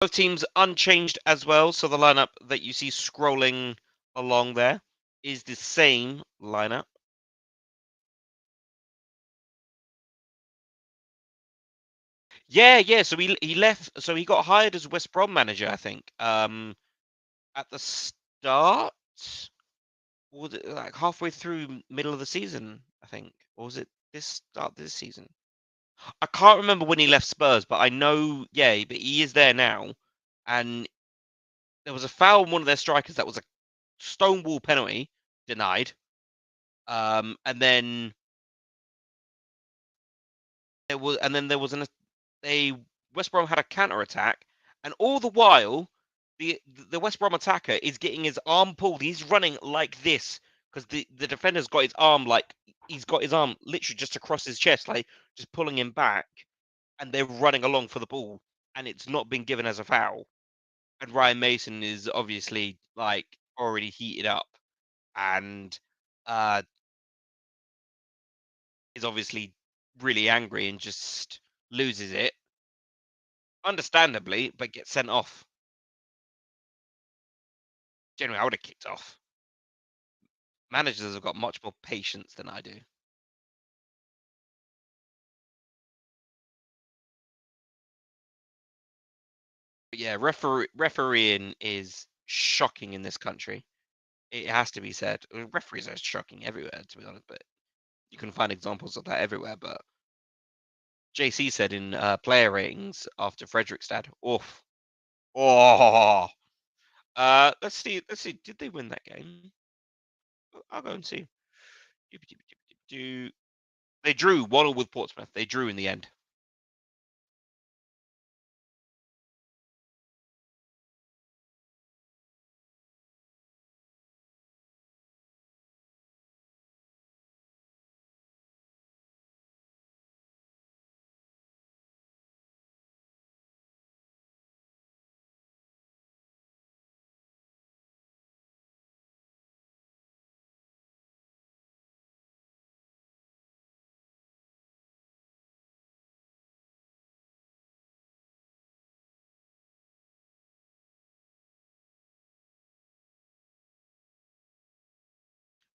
Both teams unchanged as well, so the lineup that you see scrolling along there is the same lineup. Yeah. So he left. So he got hired as West Brom manager, I think. At the start, or was it like halfway through middle of the season? I think, or was it this start this season? I can't remember when he left Spurs, but I know, yeah, but he is there now. And there was a foul on one of their strikers that was a stonewall penalty denied. And then there was a West Brom had a counter attack, and all the while, the West Brom attacker is getting his arm pulled. He's running like this because the defender's got his arm he's got his arm literally just across his chest, like just pulling him back, and they're running along for the ball, and it's not been given as a foul. And Ryan Mason is obviously like already heated up, and uh, is obviously really angry and just loses it, understandably, but gets sent off. Generally, I would have kicked off. Managers have got much more patience than I do. But yeah, refereeing is shocking in this country. It has to be said. Referees are shocking everywhere, to be honest, but you can find examples of that everywhere. But JC said in player ratings after Fredrikstad. Oof. Oh. Let's see. Did they win that game? I'll go and see. They drew 1-1 with Portsmouth. They drew in the end.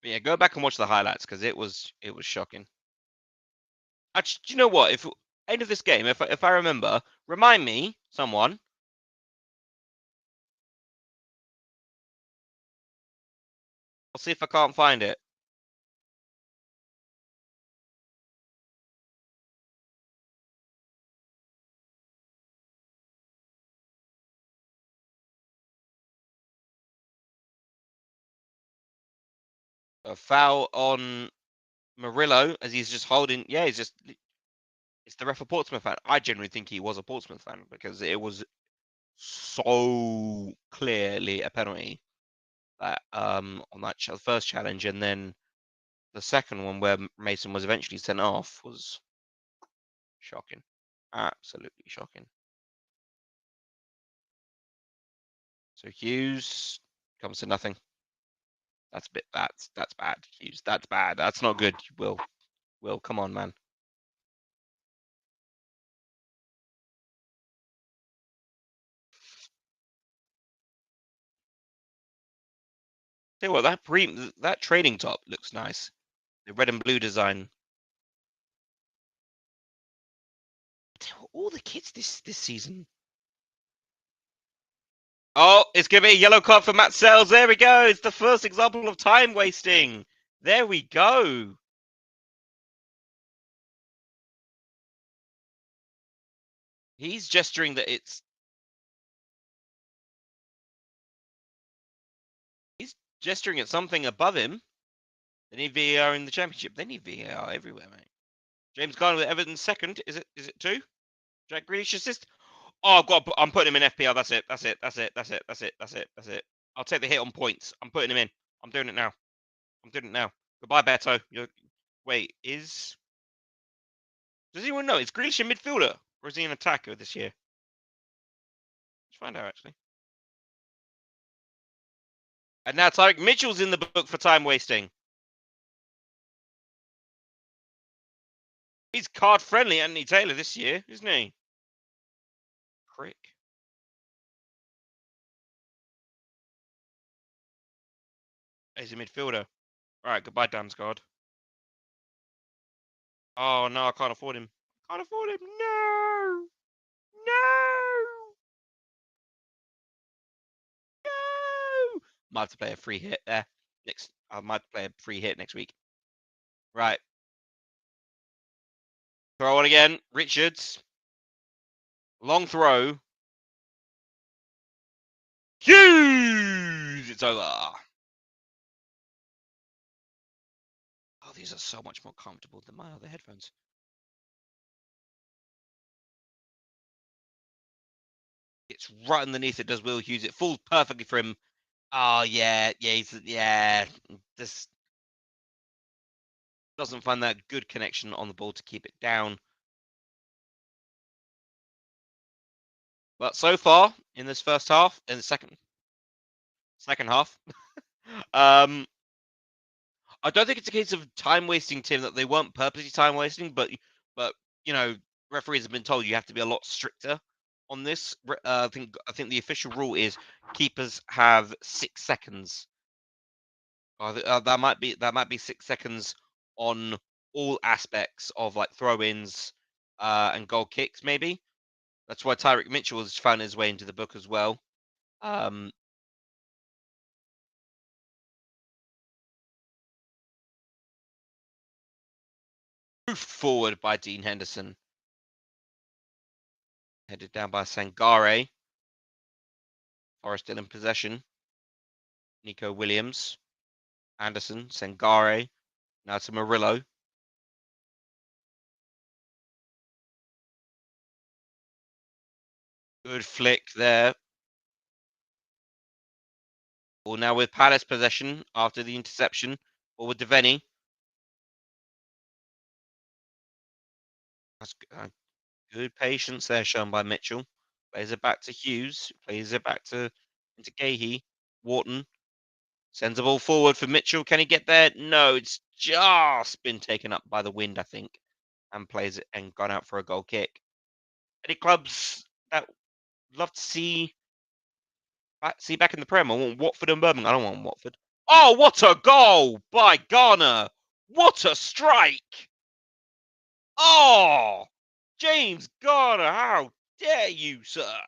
But yeah, go back and watch the highlights because it was shocking. Actually, do you know what? If end of this game, if I remember, remind me, someone. I'll see if I can't find it. A foul on Murillo as he's just holding. Yeah, he's just. It's the ref a Portsmouth fan. I generally think he was a Portsmouth fan because it was so clearly a penalty that on that first challenge, and then the second one where Mason was eventually sent off was shocking, absolutely shocking. So Hughes comes to nothing. That's a bit. That's bad. Hughes, that's bad. That's not good. Will, come on, man. Tell you what, that training top looks nice. The red and blue design. Tell you what, all the kids this season. Oh, it's gonna be a yellow card for Matt Sells. There we go. It's the first example of time wasting. There we go. He's gesturing that it's. He's gesturing at something above him. They need VAR in the championship. They need VAR everywhere, mate. James Garner with Everton second. Is it 2? Jack Grealish assist. Oh God, I'm putting him in FPL. That's it. That's it. I'll take the hit on points. I'm putting him in. I'm doing it now. Goodbye, Beto. Wait, does anyone know? Is Grealish a midfielder or is he an attacker this year? Let's find out actually. And now Tyreek Mitchell's in the book for time wasting. He's card friendly, Anthony Taylor, this year, isn't he? Prick. He's a midfielder. All right, goodbye, Damsgaard. Oh no, I can't afford him. Can't afford him. No. Might have to play a free hit there next. I might play a free hit next week. Right. Throw on again. Richards. Long throw. Hughes. It's over. Oh, these are so much more comfortable than my other headphones. It's right underneath it. Does Will Hughes? It falls perfectly for him. Oh yeah. This doesn't find that good connection on the ball to keep it down. But so far in this first half, in the second half, I don't think it's a case of time wasting, Tim. That they weren't purposely time wasting, but you know, referees have been told you have to be a lot stricter on this. I think the official rule is keepers have 6 seconds. That might be 6 seconds on all aspects of like throw-ins and goal kicks. Maybe that's why Tyreek Mitchell has found his way into the book as well. Forward by Dean Henderson. Headed down by Sangare. Forest still in possession. Nico Williams. Anderson. Sangare. Now to Murillo. Good flick there. Ball now with Palace possession after the interception. Or with Deveni. That's good patience there shown by Mitchell. Plays it back to Hughes. Plays it back into Gahey. Wharton sends the ball forward for Mitchell. Can he get there? No, it's just been taken up by the wind, I think, and plays it and gone out for a goal kick. Any clubs that love to see back in the Prem? I want Watford and Birmingham. I don't want Watford. Oh, what a goal by Garner! What a strike! Oh, James Garner, how dare you, sir?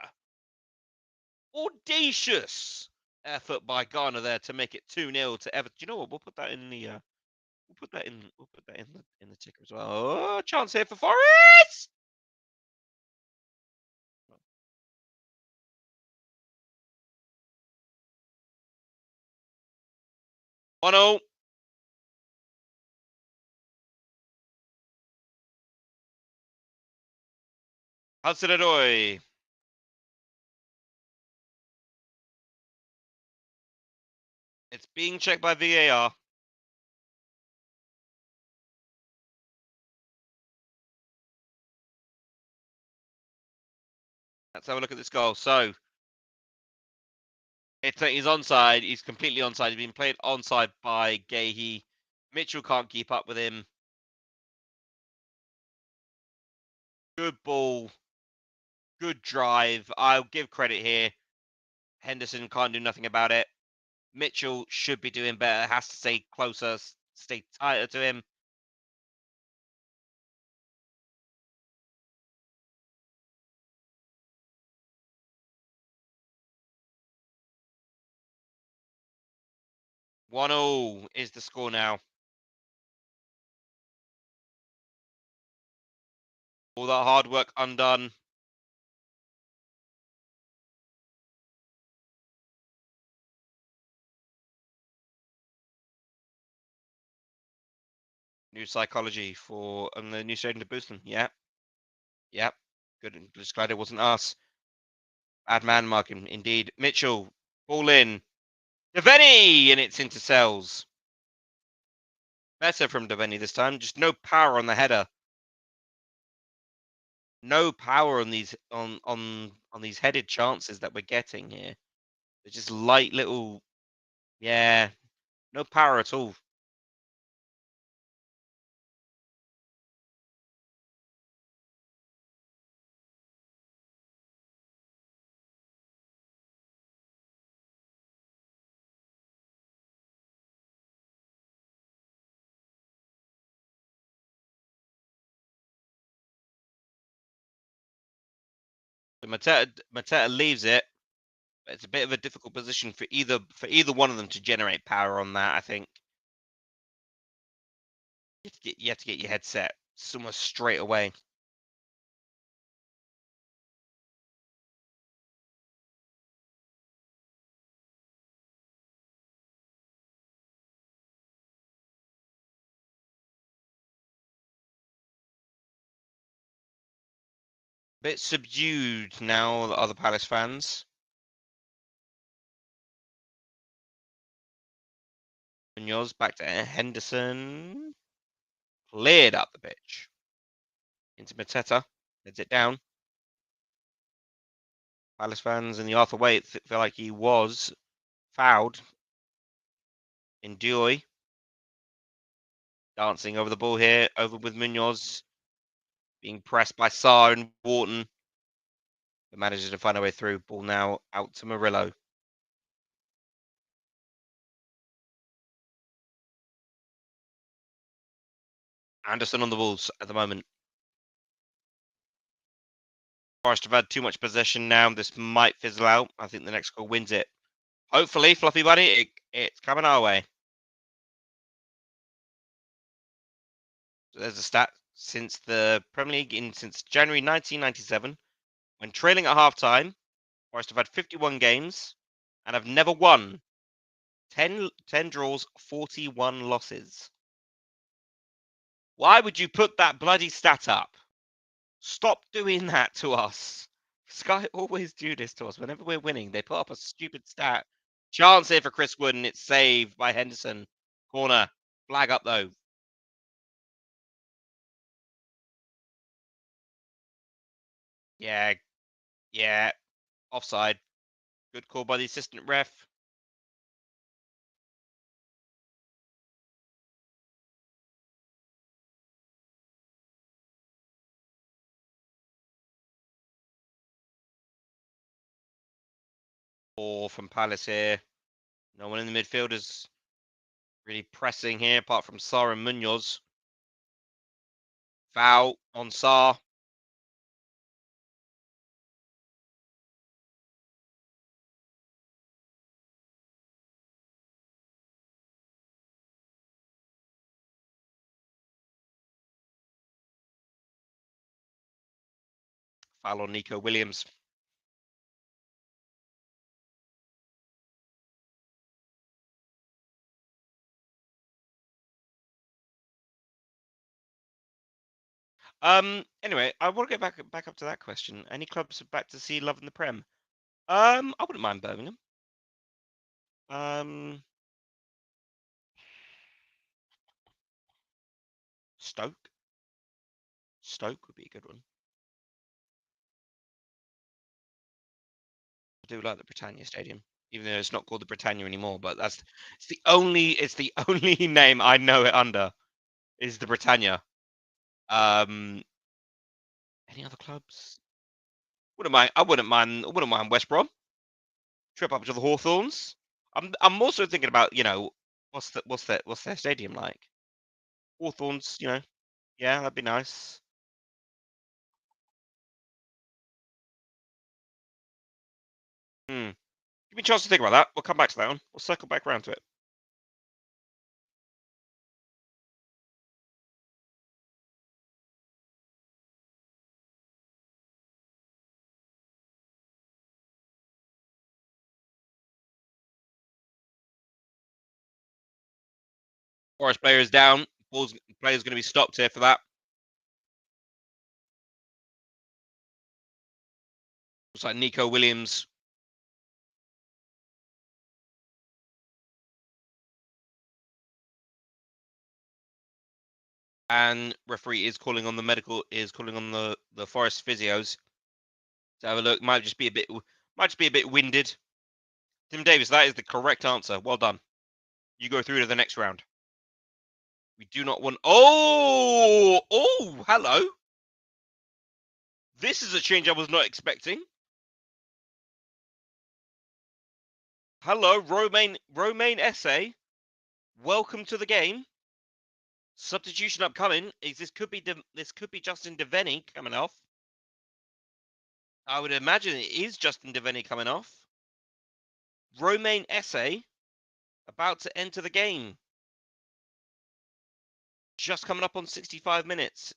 Audacious effort by Garner there to make it 2-0 to Everton. Do you know what? We'll put that in the in the ticker as well. Oh, chance here for Forest. One-0. Hudson-Odoi. It's being checked by VAR. Let's have a look at this goal. So he's onside. He's completely onside. He's been played onside by Gahey. Mitchell can't keep up with him. Good ball. Good drive. I'll give credit here. Henderson can't do nothing about it. Mitchell should be doing better. Has to stay closer, stay tighter to him. One-0 is the score now. All that hard work undone. New psychology for the new stadium to Booston. Yeah. Yep. Good. Just glad it wasn't us. Bad man marking, indeed. Mitchell, ball in. Deveni, and it's into cells. Better from Deveni this time. Just no power on the header. No power on these on these headed chances that we're getting here. They're just light little, yeah, no power at all. So Mateta leaves it. But it's a bit of a difficult position for either one of them to generate power on that. I think you have to get your head set somewhere straight away. Bit subdued now, the other Palace fans. Munoz back to Henderson. Cleared up the pitch. Into Mateta. Heads it down. Palace fans in the Arthur Way feel like he was fouled. In Dewey. Dancing over the ball here. Over with Munoz. Being pressed by Sarr and Wharton. But manages to find a way through. Ball now out to Murillo. Anderson on the balls at the moment. Forest have had too much possession now. This might fizzle out. I think the next goal wins it. Hopefully, Fluffy Bunny, it's coming our way. So there's a stat. Since the Premier League since January 1997, When trailing at halftime, Forest have had 51 games and have never won. 10 draws, 41 losses. Why would you put that bloody stat up? Stop doing that to us. Sky always do this to us. Whenever we're winning, they put up a stupid stat. Chance here for Chris Wood, and it's saved by Henderson. Corner. Flag up, though. Yeah. Yeah. Offside. Good call by the assistant ref. Or from Palace here. No one in the midfield is really pressing here, apart from Sarr and Munoz. Foul on Sarr. Foul on Nico Williams. Anyway, I want to get back up to that question. Any clubs back to see love in the Prem? I wouldn't mind Birmingham. Stoke. Stoke would be a good one. I do like the Britannia Stadium, even though it's not called the Britannia anymore. But it's the only name I know it under is the Britannia. Any other clubs? Wouldn't mind. I wouldn't mind West Brom. Trip up to the Hawthorns. I'm also thinking about, what's their stadium like? Hawthorns, yeah, that'd be nice. Give me a chance to think about that. We'll come back to that one. We'll circle back around to it. Forest player is down. Player's going to be stopped here for that. Looks like Nico Williams. And referee is calling on the Forest physios to have a look. Might just be a bit winded. Tim Davis, that is the correct answer. Well done. You go through to the next round. We do not want. Oh, hello. This is a change I was not expecting. Hello, Romain Esse. Welcome to the game. Substitution upcoming. This could be Justin Devaney coming off. I would imagine it is Justin Devaney coming off. Romain Esse about to enter the game. Just coming up on 65 minutes.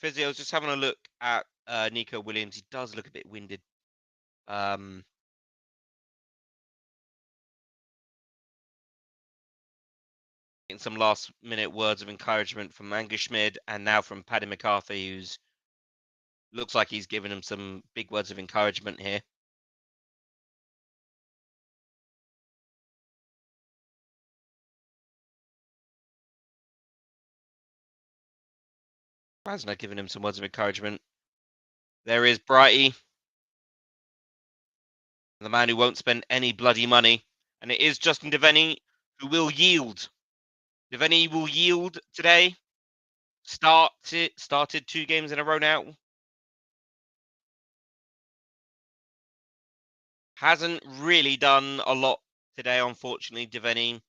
Physio's just having a look at Nico Williams. He does look a bit winded. Getting some last minute words of encouragement from Angus Schmid and now from Paddy McCarthy, who's looks like he's given him some big words of encouragement here. Brasner giving him some words of encouragement. There is Brighty, the man who won't spend any bloody money. And it is Justin Devaney who will yield. Devaney will yield today. Started 2 games in a row now. Hasn't really done a lot today, unfortunately, Devaney.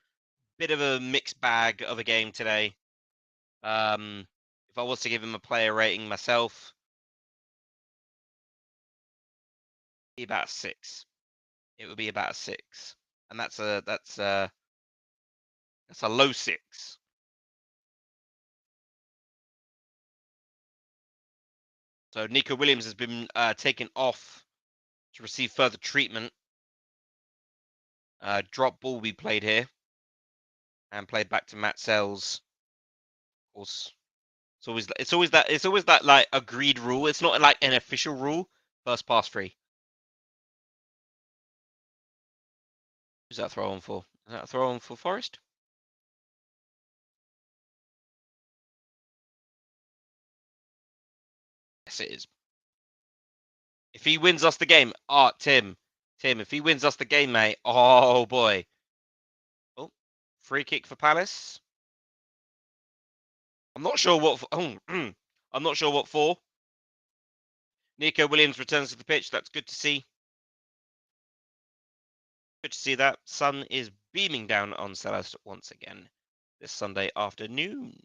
Bit of a mixed bag of a game today. If I was to give him a player rating myself, it'd be about 6. It would be about a 6. And that's a low 6. So Nico Williams has been taken off to receive further treatment. Drop ball will be played here and played back to Matt Sells. Of course, it's always that like agreed rule. It's not like an official rule. First pass free. Who's that throw on for? Is that a throw on for Forest? Yes, it is. If he wins us the game, Tim, if he wins us the game, mate, oh boy. Oh, free kick for Palace. I'm not sure what. I'm not sure what for. Nico Williams returns to the pitch. That's good to see. Good to see that. Sun is beaming down on Selhurst once again this Sunday afternoon.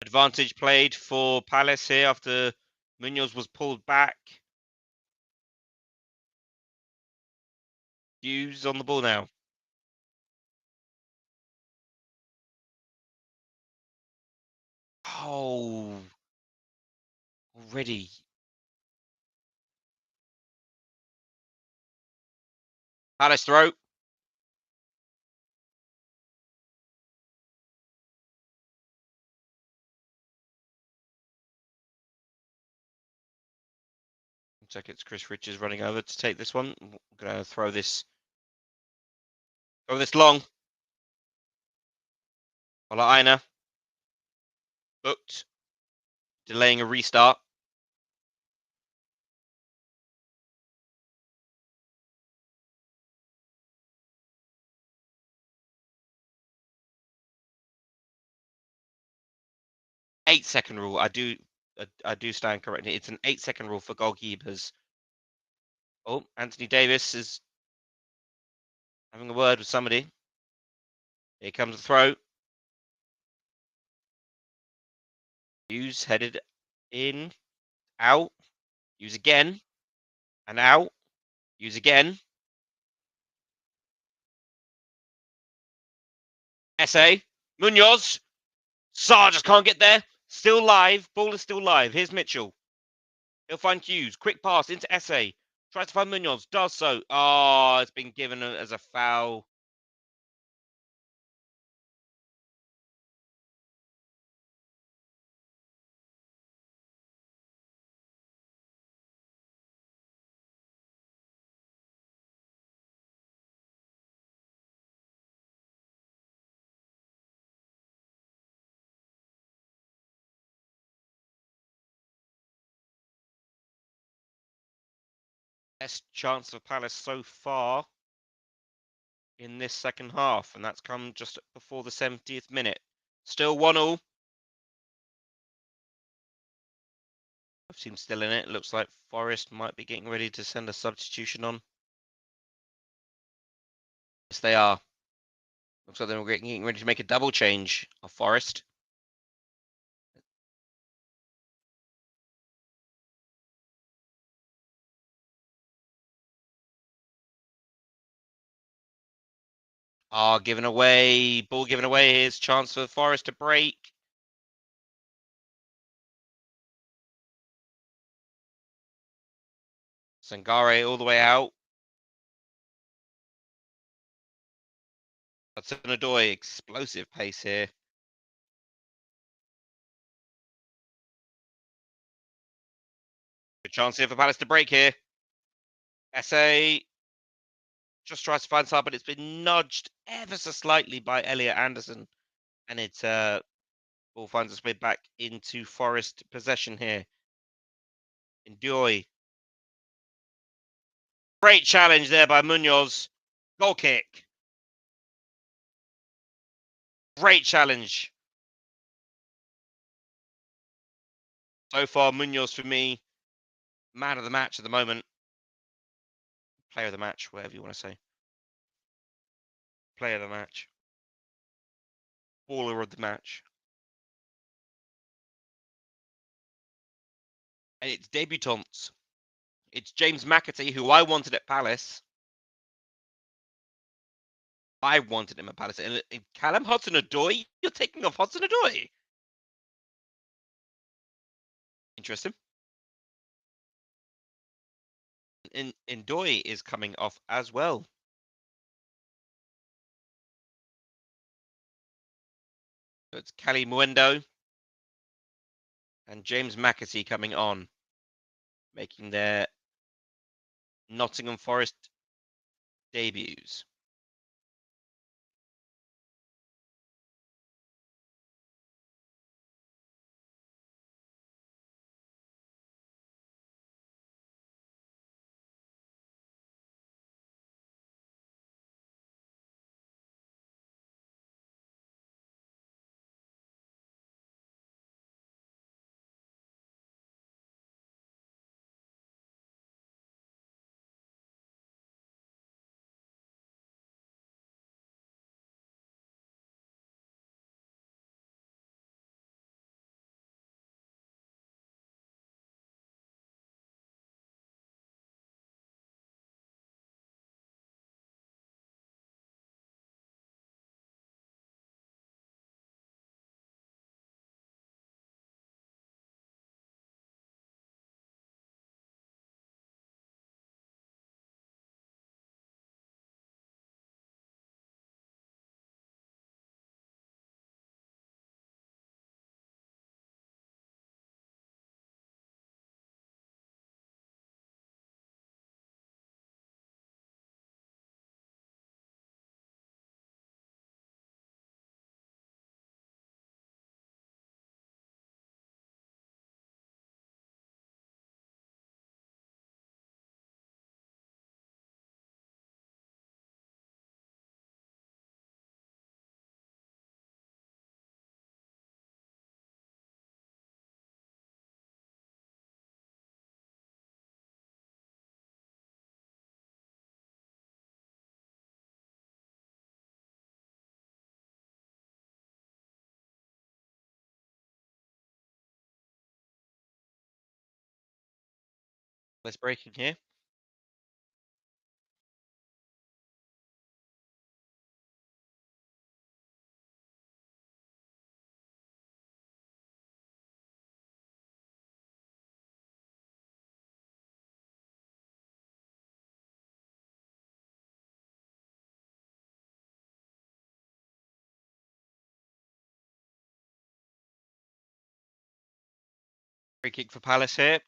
Advantage played for Palace here after Munoz was pulled back. Hughes on the ball now. Oh, already. Palace throw. Looks like it's Chris Richards running over to take this one. I'm gonna throw this long. Ola Aina. Booked. Delaying a restart. Eight-second rule. I do stand corrected. It's an 8-second rule for goalkeepers. Oh, Anthony Davis is having a word with somebody. Here comes the throw. Hughes headed in, out. Hughes again, and out. Hughes again. SA. Munoz. Sarr just can't get there. Still live. Ball is still live. Here's Mitchell. He'll find Hughes. Quick pass into SA. Tries to find Munoz. Does so. Oh, it's been given as a foul. Best chance of Palace so far in this second half, and that's come just before the 70th minute. Still 1-1. Team still in it. Looks like Forest might be getting ready to send a substitution on. Yes, they are. Looks like they're getting ready to make a double change of Forest. Given away. Ball given away. Here's chance for Forest to break. Sangare all the way out. That's an Adoy. Explosive pace here. Good chance here for Palace to break here. SA just tries to find some, but it's been nudged ever so slightly by Elliot Anderson. And it's ball finds its way back into Forest possession here. Enjoy. Great challenge there by Munoz. Goal kick. Great challenge. So far, Munoz for me, man of the match at the moment. Player of the match, whatever you want to say. Player of the match. Baller of the match. And it's debutants. It's James McAtee, who I wanted at Palace. I wanted him at Palace. And Callum Hudson-Odoi? You're taking off Hudson-Odoi? Interesting. And Ndoi is coming off as well. So it's Cali Muendo and James McAtee coming on, making their Nottingham Forest debuts. Let's breaking here. Free kick for Palace here.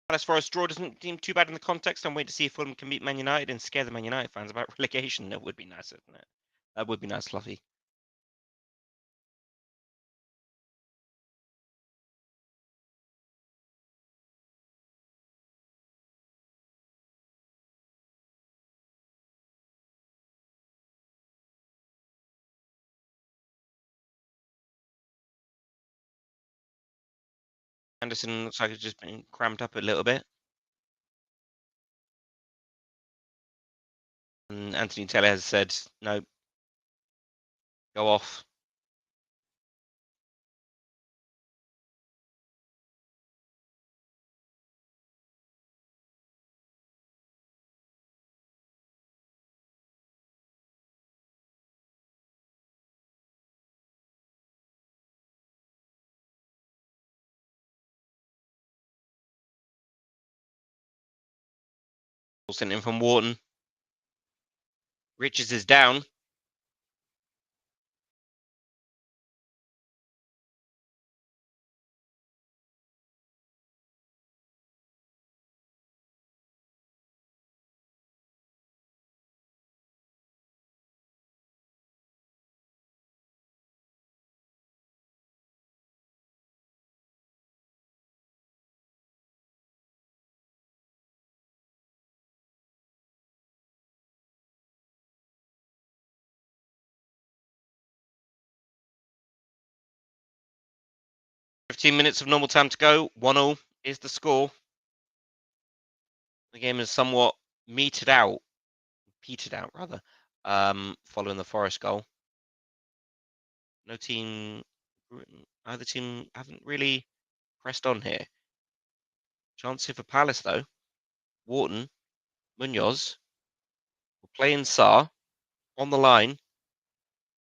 Palace Forest draw doesn't seem too bad in the context. I'm waiting to see if Fulham can beat Man United and scare the Man United fans about relegation. That would be nice, wouldn't it? That would be nice, Fluffy. Anderson looks like it's just been cramped up a little bit. And Anthony Taylor has said, no, go off. Sent in from Wharton. Richards is down. .15 of normal time to go. 1-0 is the score. The game is somewhat petered out rather, following the Forest goal. No team, either team haven't really pressed on here. Chance here for Palace, though. Wharton, Munoz, will play in Sarr. On the line.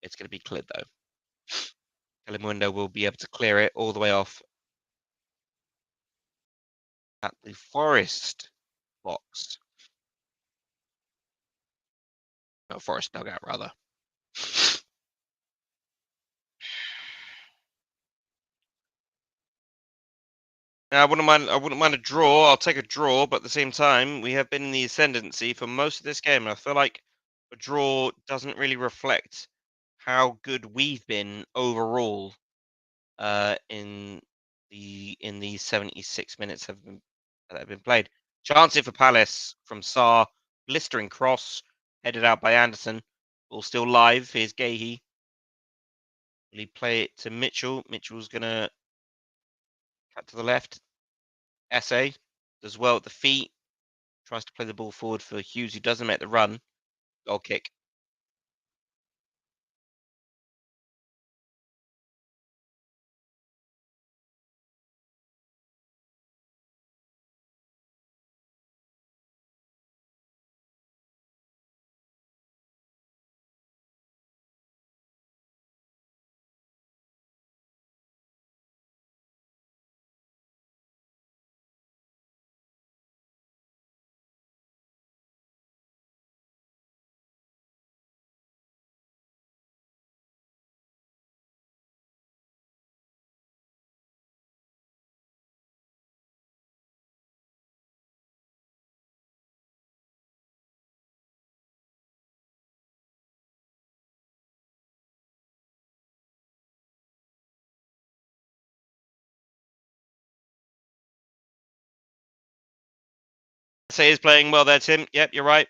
It's going to be cleared, though. Telemundo will be able to clear it all the way off at the Forest box. No, Forest dugout, rather. Now, I wouldn't mind a draw. I'll take a draw, but at the same time, we have been in the ascendancy for most of this game, and I feel like a draw doesn't really reflect how good we've been overall in the 76 minutes that have been played. Chance here for Palace from Sarr, blistering cross, headed out by Anderson. Ball still live. Here's Gahey. Will he play it to Mitchell? Mitchell's gonna cut to the left. SA does well at the feet. Tries to play the ball forward for Hughes, who doesn't make the run. Goal kick. SA is playing well there, Tim. Yep, you're right.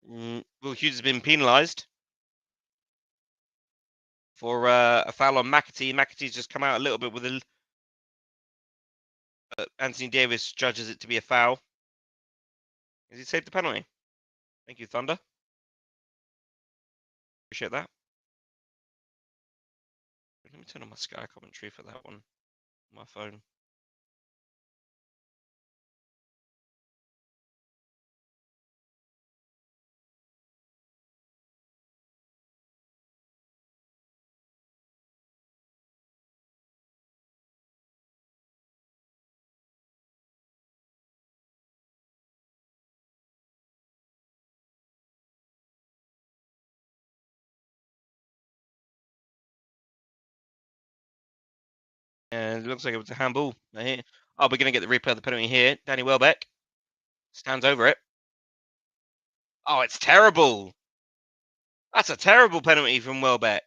Will Hughes has been penalised for a foul on McAtee. McAtee's just come out a little bit with a. Anthony Davis judges it to be a foul. Has he saved the penalty? Thank you, Thunder. Appreciate that. Let me turn on my Sky commentary for that one on my phone. And it looks like it was a handball. Oh, we're going to get the replay of the penalty here. Danny Welbeck stands over it. Oh, it's terrible. That's a terrible penalty from Welbeck.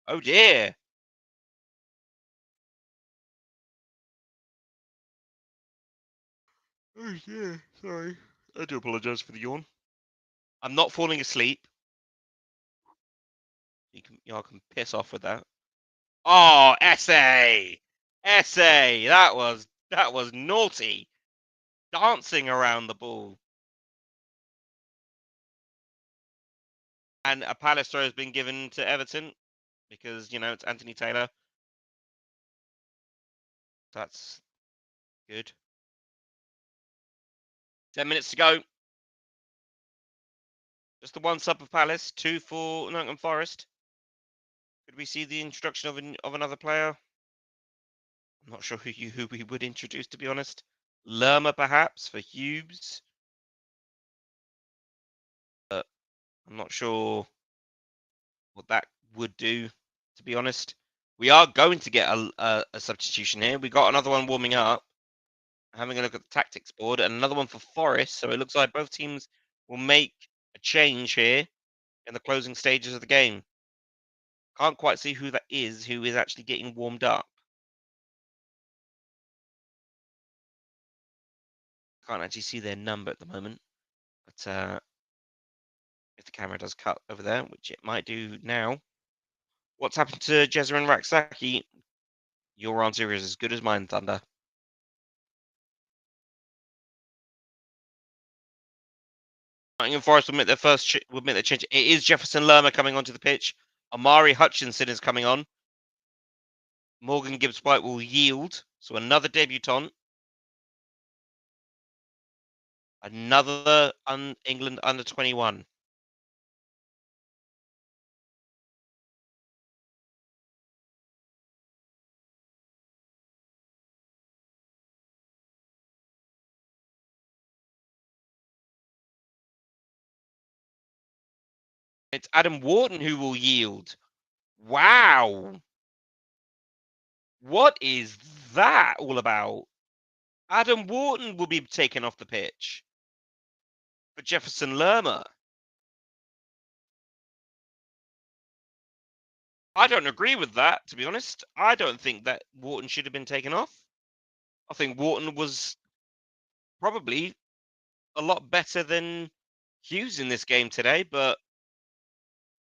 Oh, dear. Oh, yeah. Sorry. I do apologise for the yawn. I'm not falling asleep. Y'all can piss off with that. Oh, SA! SA! That was naughty. Dancing around the ball. And a Palace throw has been given to Everton because, it's Anthony Taylor. That's good. 10 minutes to go. Just the one sub of Palace, 2 for Nottingham Forest. Could we see the introduction of another player? I'm not sure who we would introduce, to be honest. Lerma, perhaps, for Hughes. But I'm not sure what that would do, to be honest. We are going to get a substitution here. We got another one warming up. Having a look at the tactics board, and another one for Forest. So it looks like both teams will make a change here in the closing stages of the game. Can't quite see who that is, who is actually getting warmed up. Can't actually see their number at the moment. But if the camera does cut over there, which it might do now. What's happened to Jezza and Raksaki? Your answer is as good as mine, Thunder. Nottingham Forest will make their first will make their change. It is Jefferson Lerma coming onto the pitch. Amari Hutchinson is coming on. Morgan Gibbs-White will yield. So another debutant. Another England under 21. It's Adam Wharton who will yield. Wow. What is that all about? Adam Wharton will be taken off the pitch for Jefferson Lerma. I don't agree with that, to be honest. I don't think that Wharton should have been taken off. I think Wharton was probably a lot better than Hughes in this game today, but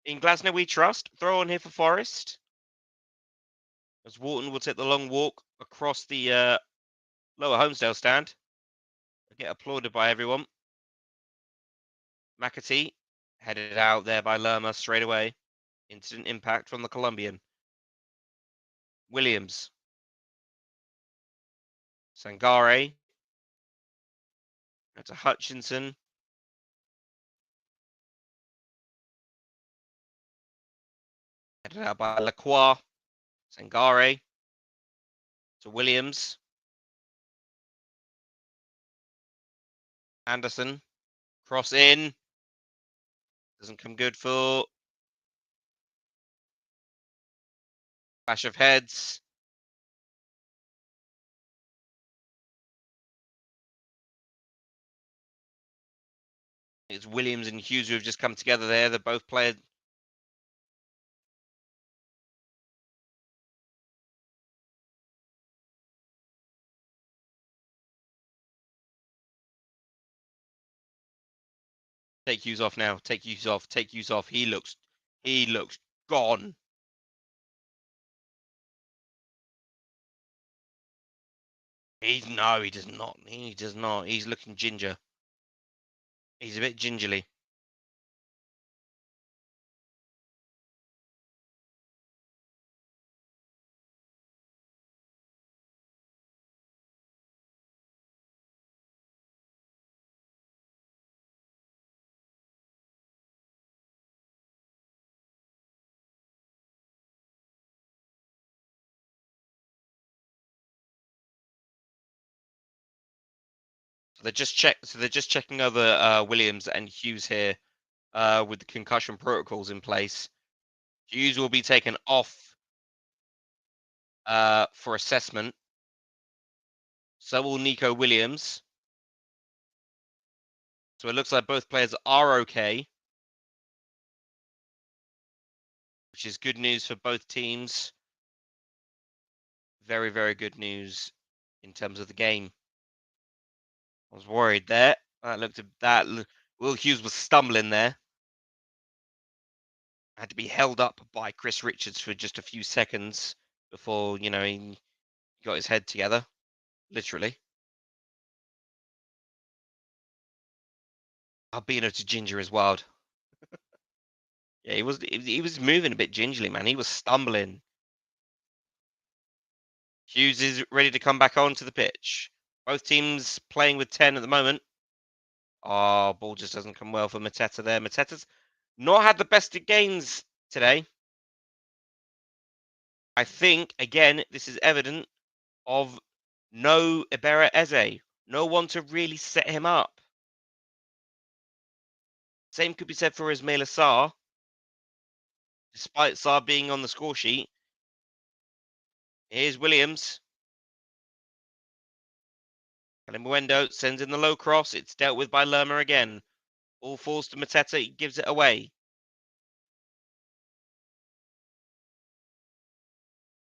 in Glasgow we trust. Throw on here for Forest. As Wharton will take the long walk across the lower Homesdale stand. Get applauded by everyone. McAtee headed out there by Lerma straight away. Instant impact from the Colombian. Williams. Sangare. That's a Hutchinson. Headed out by Lacroix. Sangare. To Williams. Anderson. Cross in. Doesn't come good for clash of heads. It's Williams and Hughes who have just come together there. They're both played. Take Hughes off now. Take Hughes off. Take Hughes off. He looks gone. No, he does not. He does not. He's looking ginger. He's a bit gingerly. So they're just checking over Williams and Hughes here with the concussion protocols in place. Hughes will be taken off for assessment. So will Nico Williams. So it looks like both players are okay, which is good news for both teams. Very, very good news in terms of the game. I was worried there. Will Hughes was stumbling there. Had to be held up by Chris Richards for just a few seconds before, he got his head together, literally. Albino to Ginger is wild. Yeah, he was moving a bit gingerly, man. He was stumbling. Hughes is ready to come back onto the pitch. Both teams playing with 10 at the moment. Oh, ball just doesn't come well for Mateta there. Mateta's not had the best of games today. I think, again, this is evident of no Ibera Eze. No one to really set him up. Same could be said for Ismail Assar. Despite Sarr being on the score sheet. Here's Williams. Kalimuendo sends in the low cross. It's dealt with by Lerma again. All falls to Mateta. He gives it away.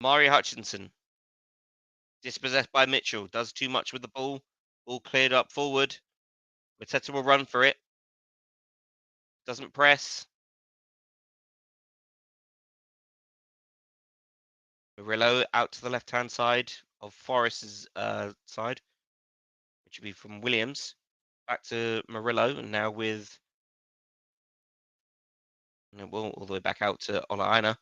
Mari Hutchinson. Dispossessed by Mitchell. Does too much with the ball. All cleared up forward. Mateta will run for it. Doesn't press. Murillo out to the left-hand side of Forest's side, which would be from Williams. Back to Murillo, and now with And it will all the way back out to Ola Aina.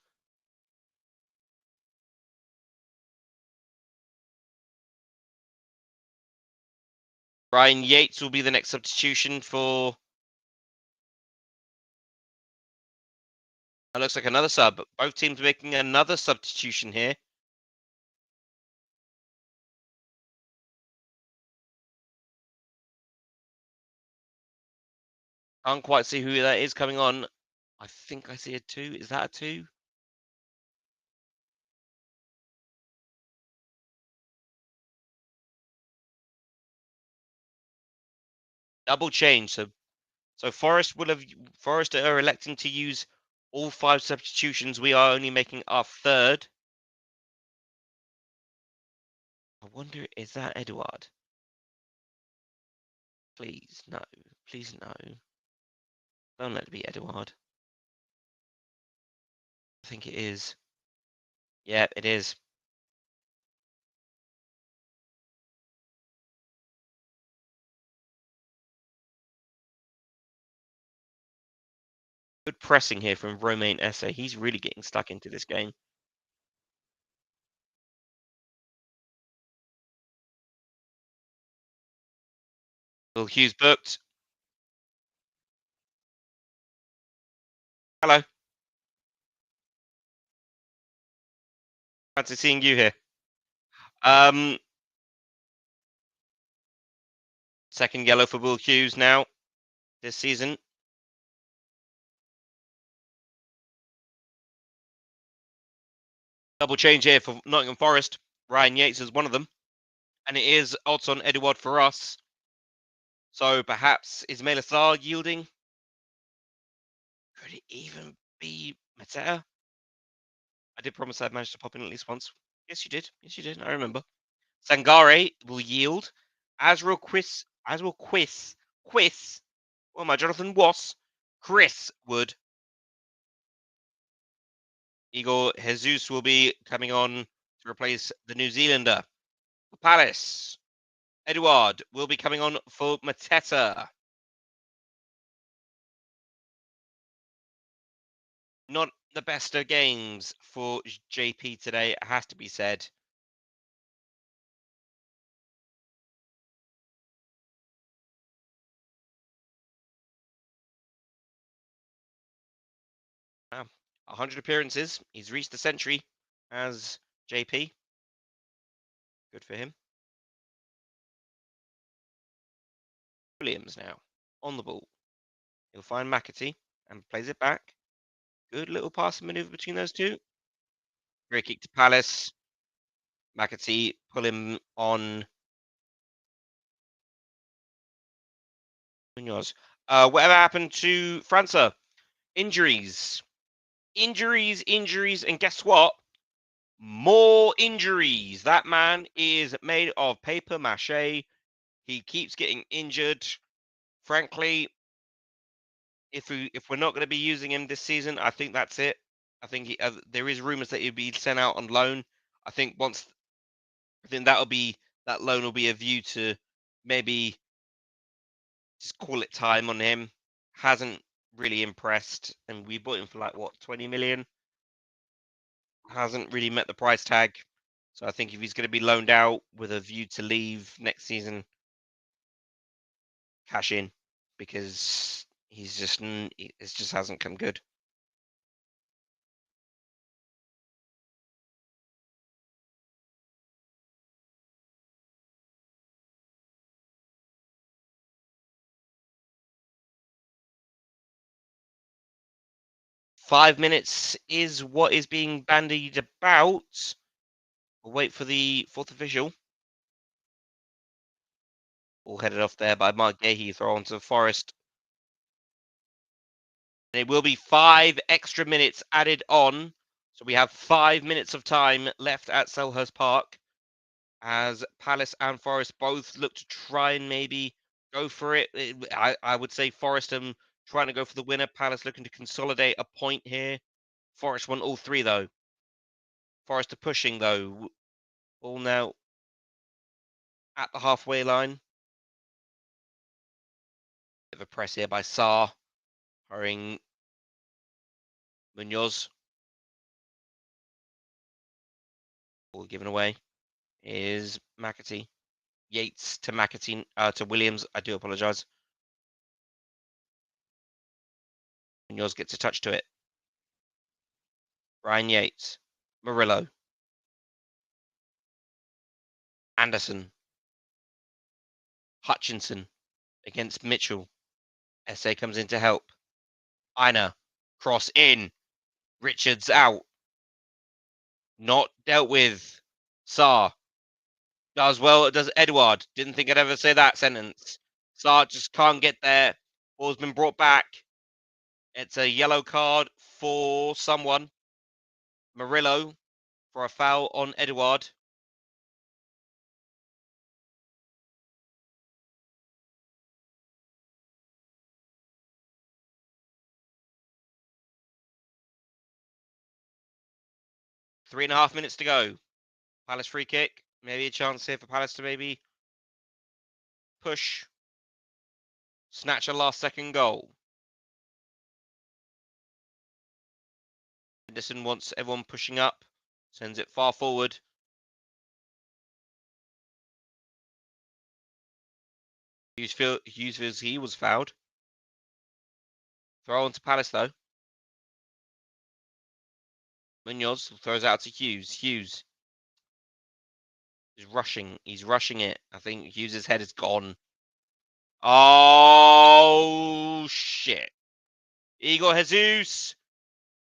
Ryan Yates will be the next substitution for. That looks like another sub. Both teams making another substitution here. Can't quite see who that is coming on. I think I see a 2. Is that a 2? Double change. So Forest are electing to use all 5 substitutions. We are only making our 3rd. I wonder, is that Eduard? Please, no. Please, no. Don't let it be Eduard. I think it is. Yeah, it is. Good pressing here from Romain Esse. He's really getting stuck into this game. Will Hughes booked. Hello. Fancy seeing you here. Second yellow for Will Hughes now this season. Double change here for Nottingham Forest. Ryan Yates is one of them. And it is odds on Eduard for us. So perhaps Ismail Assar yielding. Could it even be Mateta? I did promise I'd manage to pop in at least once. Yes, you did. Yes, you did. I remember. Sangare will yield. As will Quiz. Oh my, Jonathan Was. Chris would. Igor Jesus will be coming on to replace the New Zealander. Palace. Eduard will be coming on for Mateta. Not the best of games for JP today, it has to be said. Wow. 100 appearances. He's reached the century as JP. Good for him. Williams now on the ball. He'll find McAtee and plays it back. Good little passing maneuver between those two. Great kick to Palace. McAtee pull him on. Munoz. Whatever happened to França? Injuries. Injuries, and guess what? More injuries. That man is made of paper mache. He keeps getting injured. Frankly, if we're not going to be using him this season, I think that's it. I think there is rumors that he'll be sent out on loan. I think that loan will be a view to maybe just call it time on him. Hasn't really impressed, and we bought him for like what, 20 million. Hasn't really met the price tag. So I think if he's going to be loaned out with a view to leave next season, cash in, because it just hasn't come good. $5 minutes is what is being bandied about. We'll wait for the fourth official. All headed off there by Mark Gahey, throw onto Forest. And it will be 5 extra minutes added on. So we have 5 minutes of time left at Selhurst Park as Palace and Forest both look to try and maybe go for it. I would say Forest trying to go for the winner. Palace looking to consolidate a point here. Forest want all 3 though. Forest are pushing though. All now at the halfway line. Bit of a press here by Saar. Hurrying Munoz. Ball given away is McAtee. Yates to McAtee, to Williams. I do apologise. Munoz gets a touch to it. Ryan Yates. Murillo. Anderson. Hutchinson against Mitchell. SA comes in to help. Ina. Cross in. Richards out. Not dealt with. Saar. Does well. Does Edward. Didn't think I'd ever say that sentence. Saar just can't get there. Ball's been brought back. It's a yellow card for someone. Murillo for a foul on Edward. Three and a half minutes to go. Palace free kick. Maybe a chance here for Palace to maybe push. Snatch a last second goal. Henderson wants everyone pushing up. Sends it far forward. Hughes feels he was fouled. Throw on to Palace though. Munoz throws out to Hughes. Hughes is rushing. He's rushing it. I think Hughes' head is gone. Oh, shit. Igor Jesus.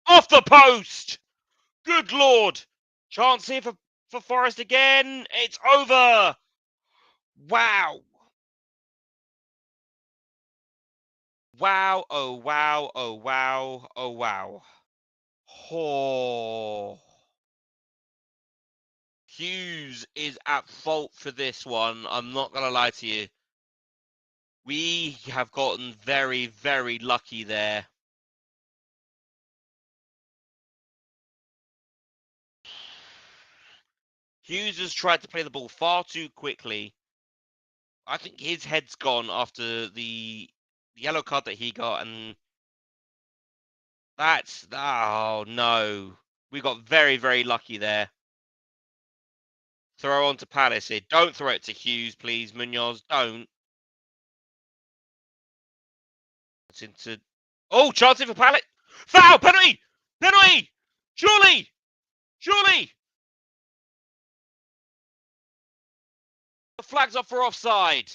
Off the post. Good Lord. Chance here for Forest again. It's over. Wow. Wow. Oh, wow. Oh, wow. Oh, wow. Oh. Hughes is at fault for this one. I'm not going to lie to you. We have gotten very, very lucky there. Hughes has tried to play the ball far too quickly. I think his head's gone after the yellow card that he got, and that's, oh no. We got very, very lucky there. Throw on to Palace here. Don't throw it to Hughes, please, Munoz. Don't. It's into. Oh, chance for Palace. Foul! Penalty! Penalty! Surely! Surely! The flag's up for offside.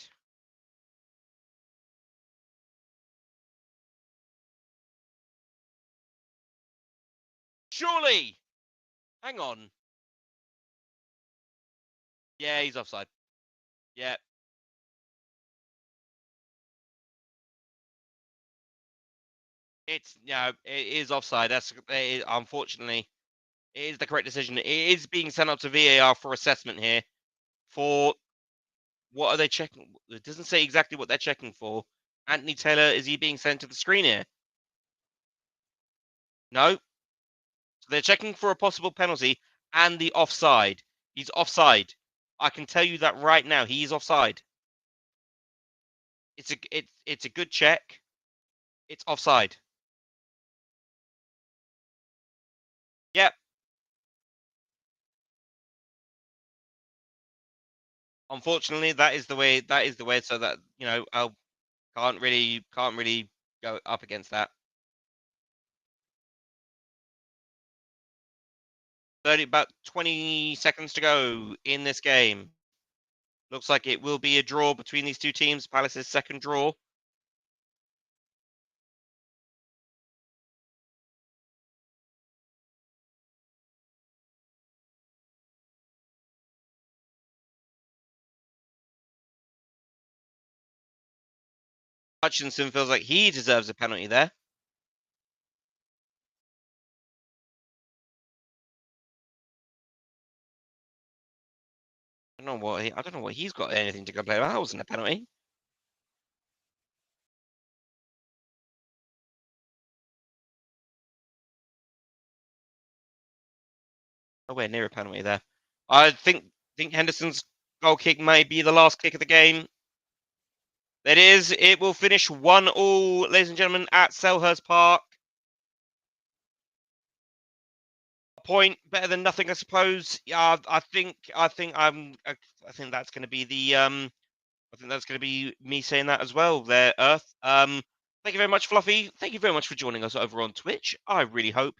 Surely! Hang on. Yeah, he's offside. Yeah. It's, no, it is offside. That's, unfortunately, it is the correct decision. It is being sent up to VAR for assessment here. For what are they checking? It doesn't say exactly what they're checking for. Anthony Taylor, is he being sent to the screen here? No. So they're checking for a possible penalty and the offside. He's offside. I can tell you that right now. He is offside. It's a good check. It's offside. Yep. Unfortunately, that is the way. That is the way. So that, you know, I can't really go up against that. About 20 seconds to go in this game. Looks like it will be a draw between these two teams. Palace's second draw. Hutchinson feels like he deserves a penalty there. I don't know what he's got anything to complain about. That wasn't a penalty. Nowhere near a penalty there. I think Henderson's goal kick may be the last kick of the game. It is. It will finish 1-1, ladies and gentlemen, at Selhurst Park. point, better than nothing, I suppose. Yeah, I think that's going to be the I think that's going to be me saying that as well. There, Earth. Thank you very much, Fluffy. Thank you very much for joining us over on Twitch. I really hope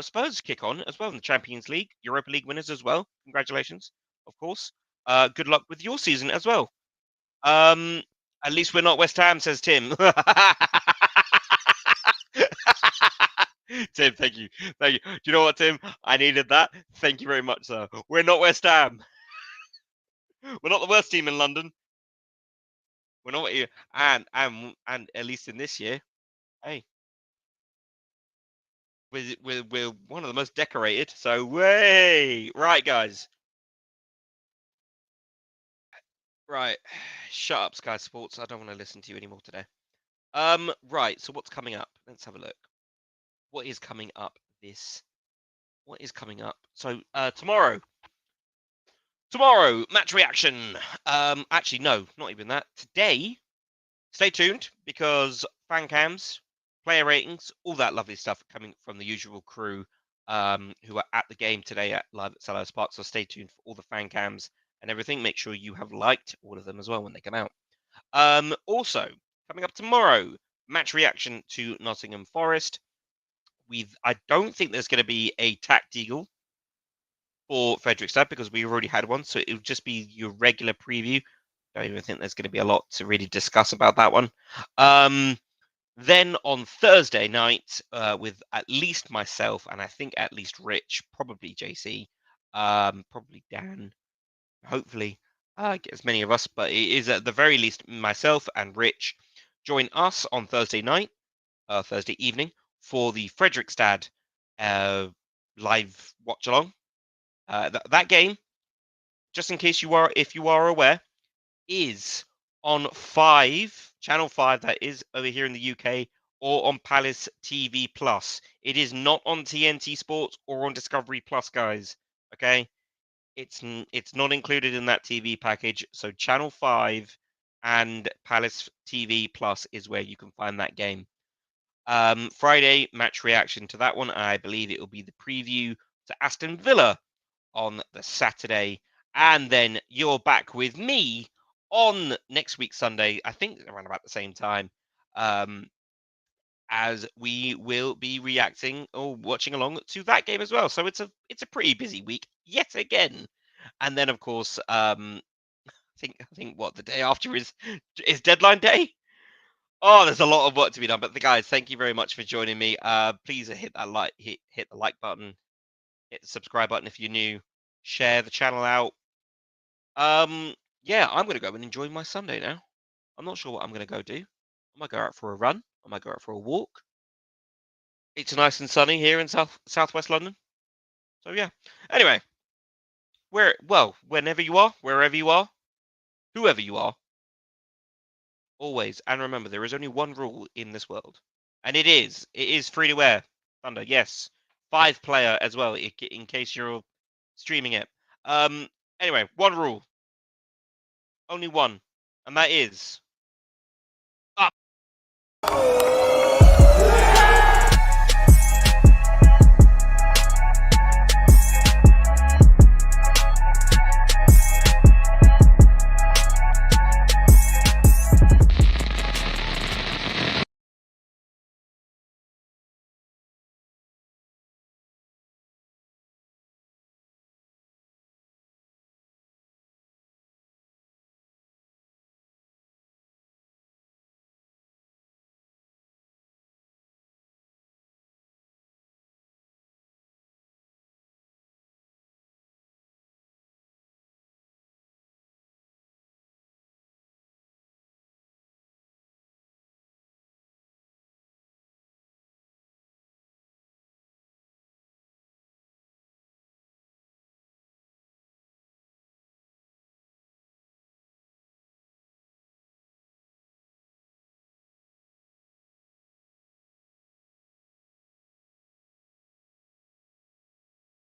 Spurs kick on as well in the Champions League, Europa League winners as well. Congratulations, of course. Good luck with your season as well. Um, at least we're not West Ham, says Tim. Tim, thank you. Thank you. Do you know what, Tim? I needed that. Thank you very much, sir. We're not West Ham. We're not the worst team in London. We're not here. And at least in this year, hey, we're one of the most decorated. So way right, guys. Right. Shut up, Sky Sports. I don't want to listen to you anymore today. Right. So what's coming up? Let's have a look. What is coming up What is coming up? So tomorrow, match reaction. Actually, no, not even that. Today, stay tuned because fan cams, player ratings, all that lovely stuff coming from the usual crew who are at the game today at live at Selhurst Park. So stay tuned for all the fan cams and everything. Make sure you have liked all of them as well when they come out. Also, coming up tomorrow, match reaction to Nottingham Forest. I don't think there's going to be a tact eagle for Fredrikstad because we already had one, so it would just be your regular preview. Don't even think there's going to be a lot to really discuss about that one. Then on Thursday night, with at least myself and I think at least Rich, probably JC, probably Dan, hopefully get as many of us, but it is at the very least myself and Rich join us on Thursday night, Thursday evening for the Fredrikstad live watch along. That game, just in case if you are aware, is on Channel 5, that is over here in the UK, or on Palace TV Plus. It is not on TNT Sports or on Discovery Plus, guys. Okay, it's not included in that TV package. So Channel 5 and Palace TV Plus is where you can find that game. Friday match reaction to that one. I believe it will be the preview to Aston Villa on the Saturday, and then you're back with me on next week Sunday, I think around about the same time, as we will be reacting or watching along to that game as well. So it's a pretty busy week yet again. And then of course, I think what the day after is deadline day. Oh, there's a lot of work to be done. But the guys, thank you very much for joining me. Please hit that hit the like button, hit the subscribe button if you're new, share the channel out. Yeah, I'm gonna go and enjoy my Sunday now. I'm not sure what I'm gonna go do. I might go out for a run. I might go out for a walk. It's nice and sunny here in southwest London. So yeah. Anyway, whenever you are, wherever you are, whoever you are, always and remember there is only one rule in this world, and it is free to wear. Thunder, yes, 5-player as well, in case you're streaming it. Anyway, one rule, only one, and that is up.